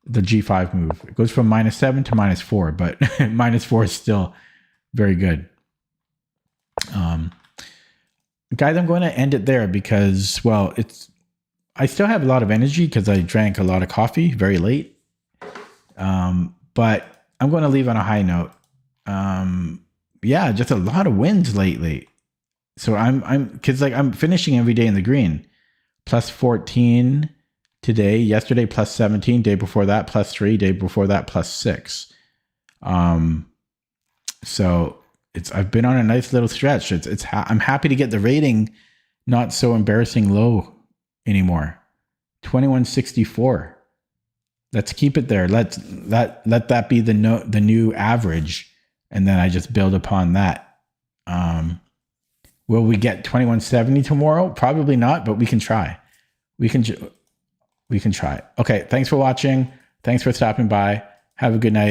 the g5 move. It goes from -7 to -4, but -4 is still very good. Guys, I'm going to end it there because, well, I still have a lot of energy because I drank a lot of coffee very late. But I'm going to leave on a high note. Yeah, just a lot of wins lately. So because I'm finishing every day in the green. +14 today, yesterday +17, day before that +3, day before that +6. So I've been on a nice little stretch. I'm happy to get the rating not so embarrassing low anymore. 2164. Let's keep it there. Let that be the new average, and then I just build upon that. Will we get 2170 tomorrow? Probably not, but we can try. We We can try it. Okay. Thanks for watching. Thanks for stopping by. Have a good night.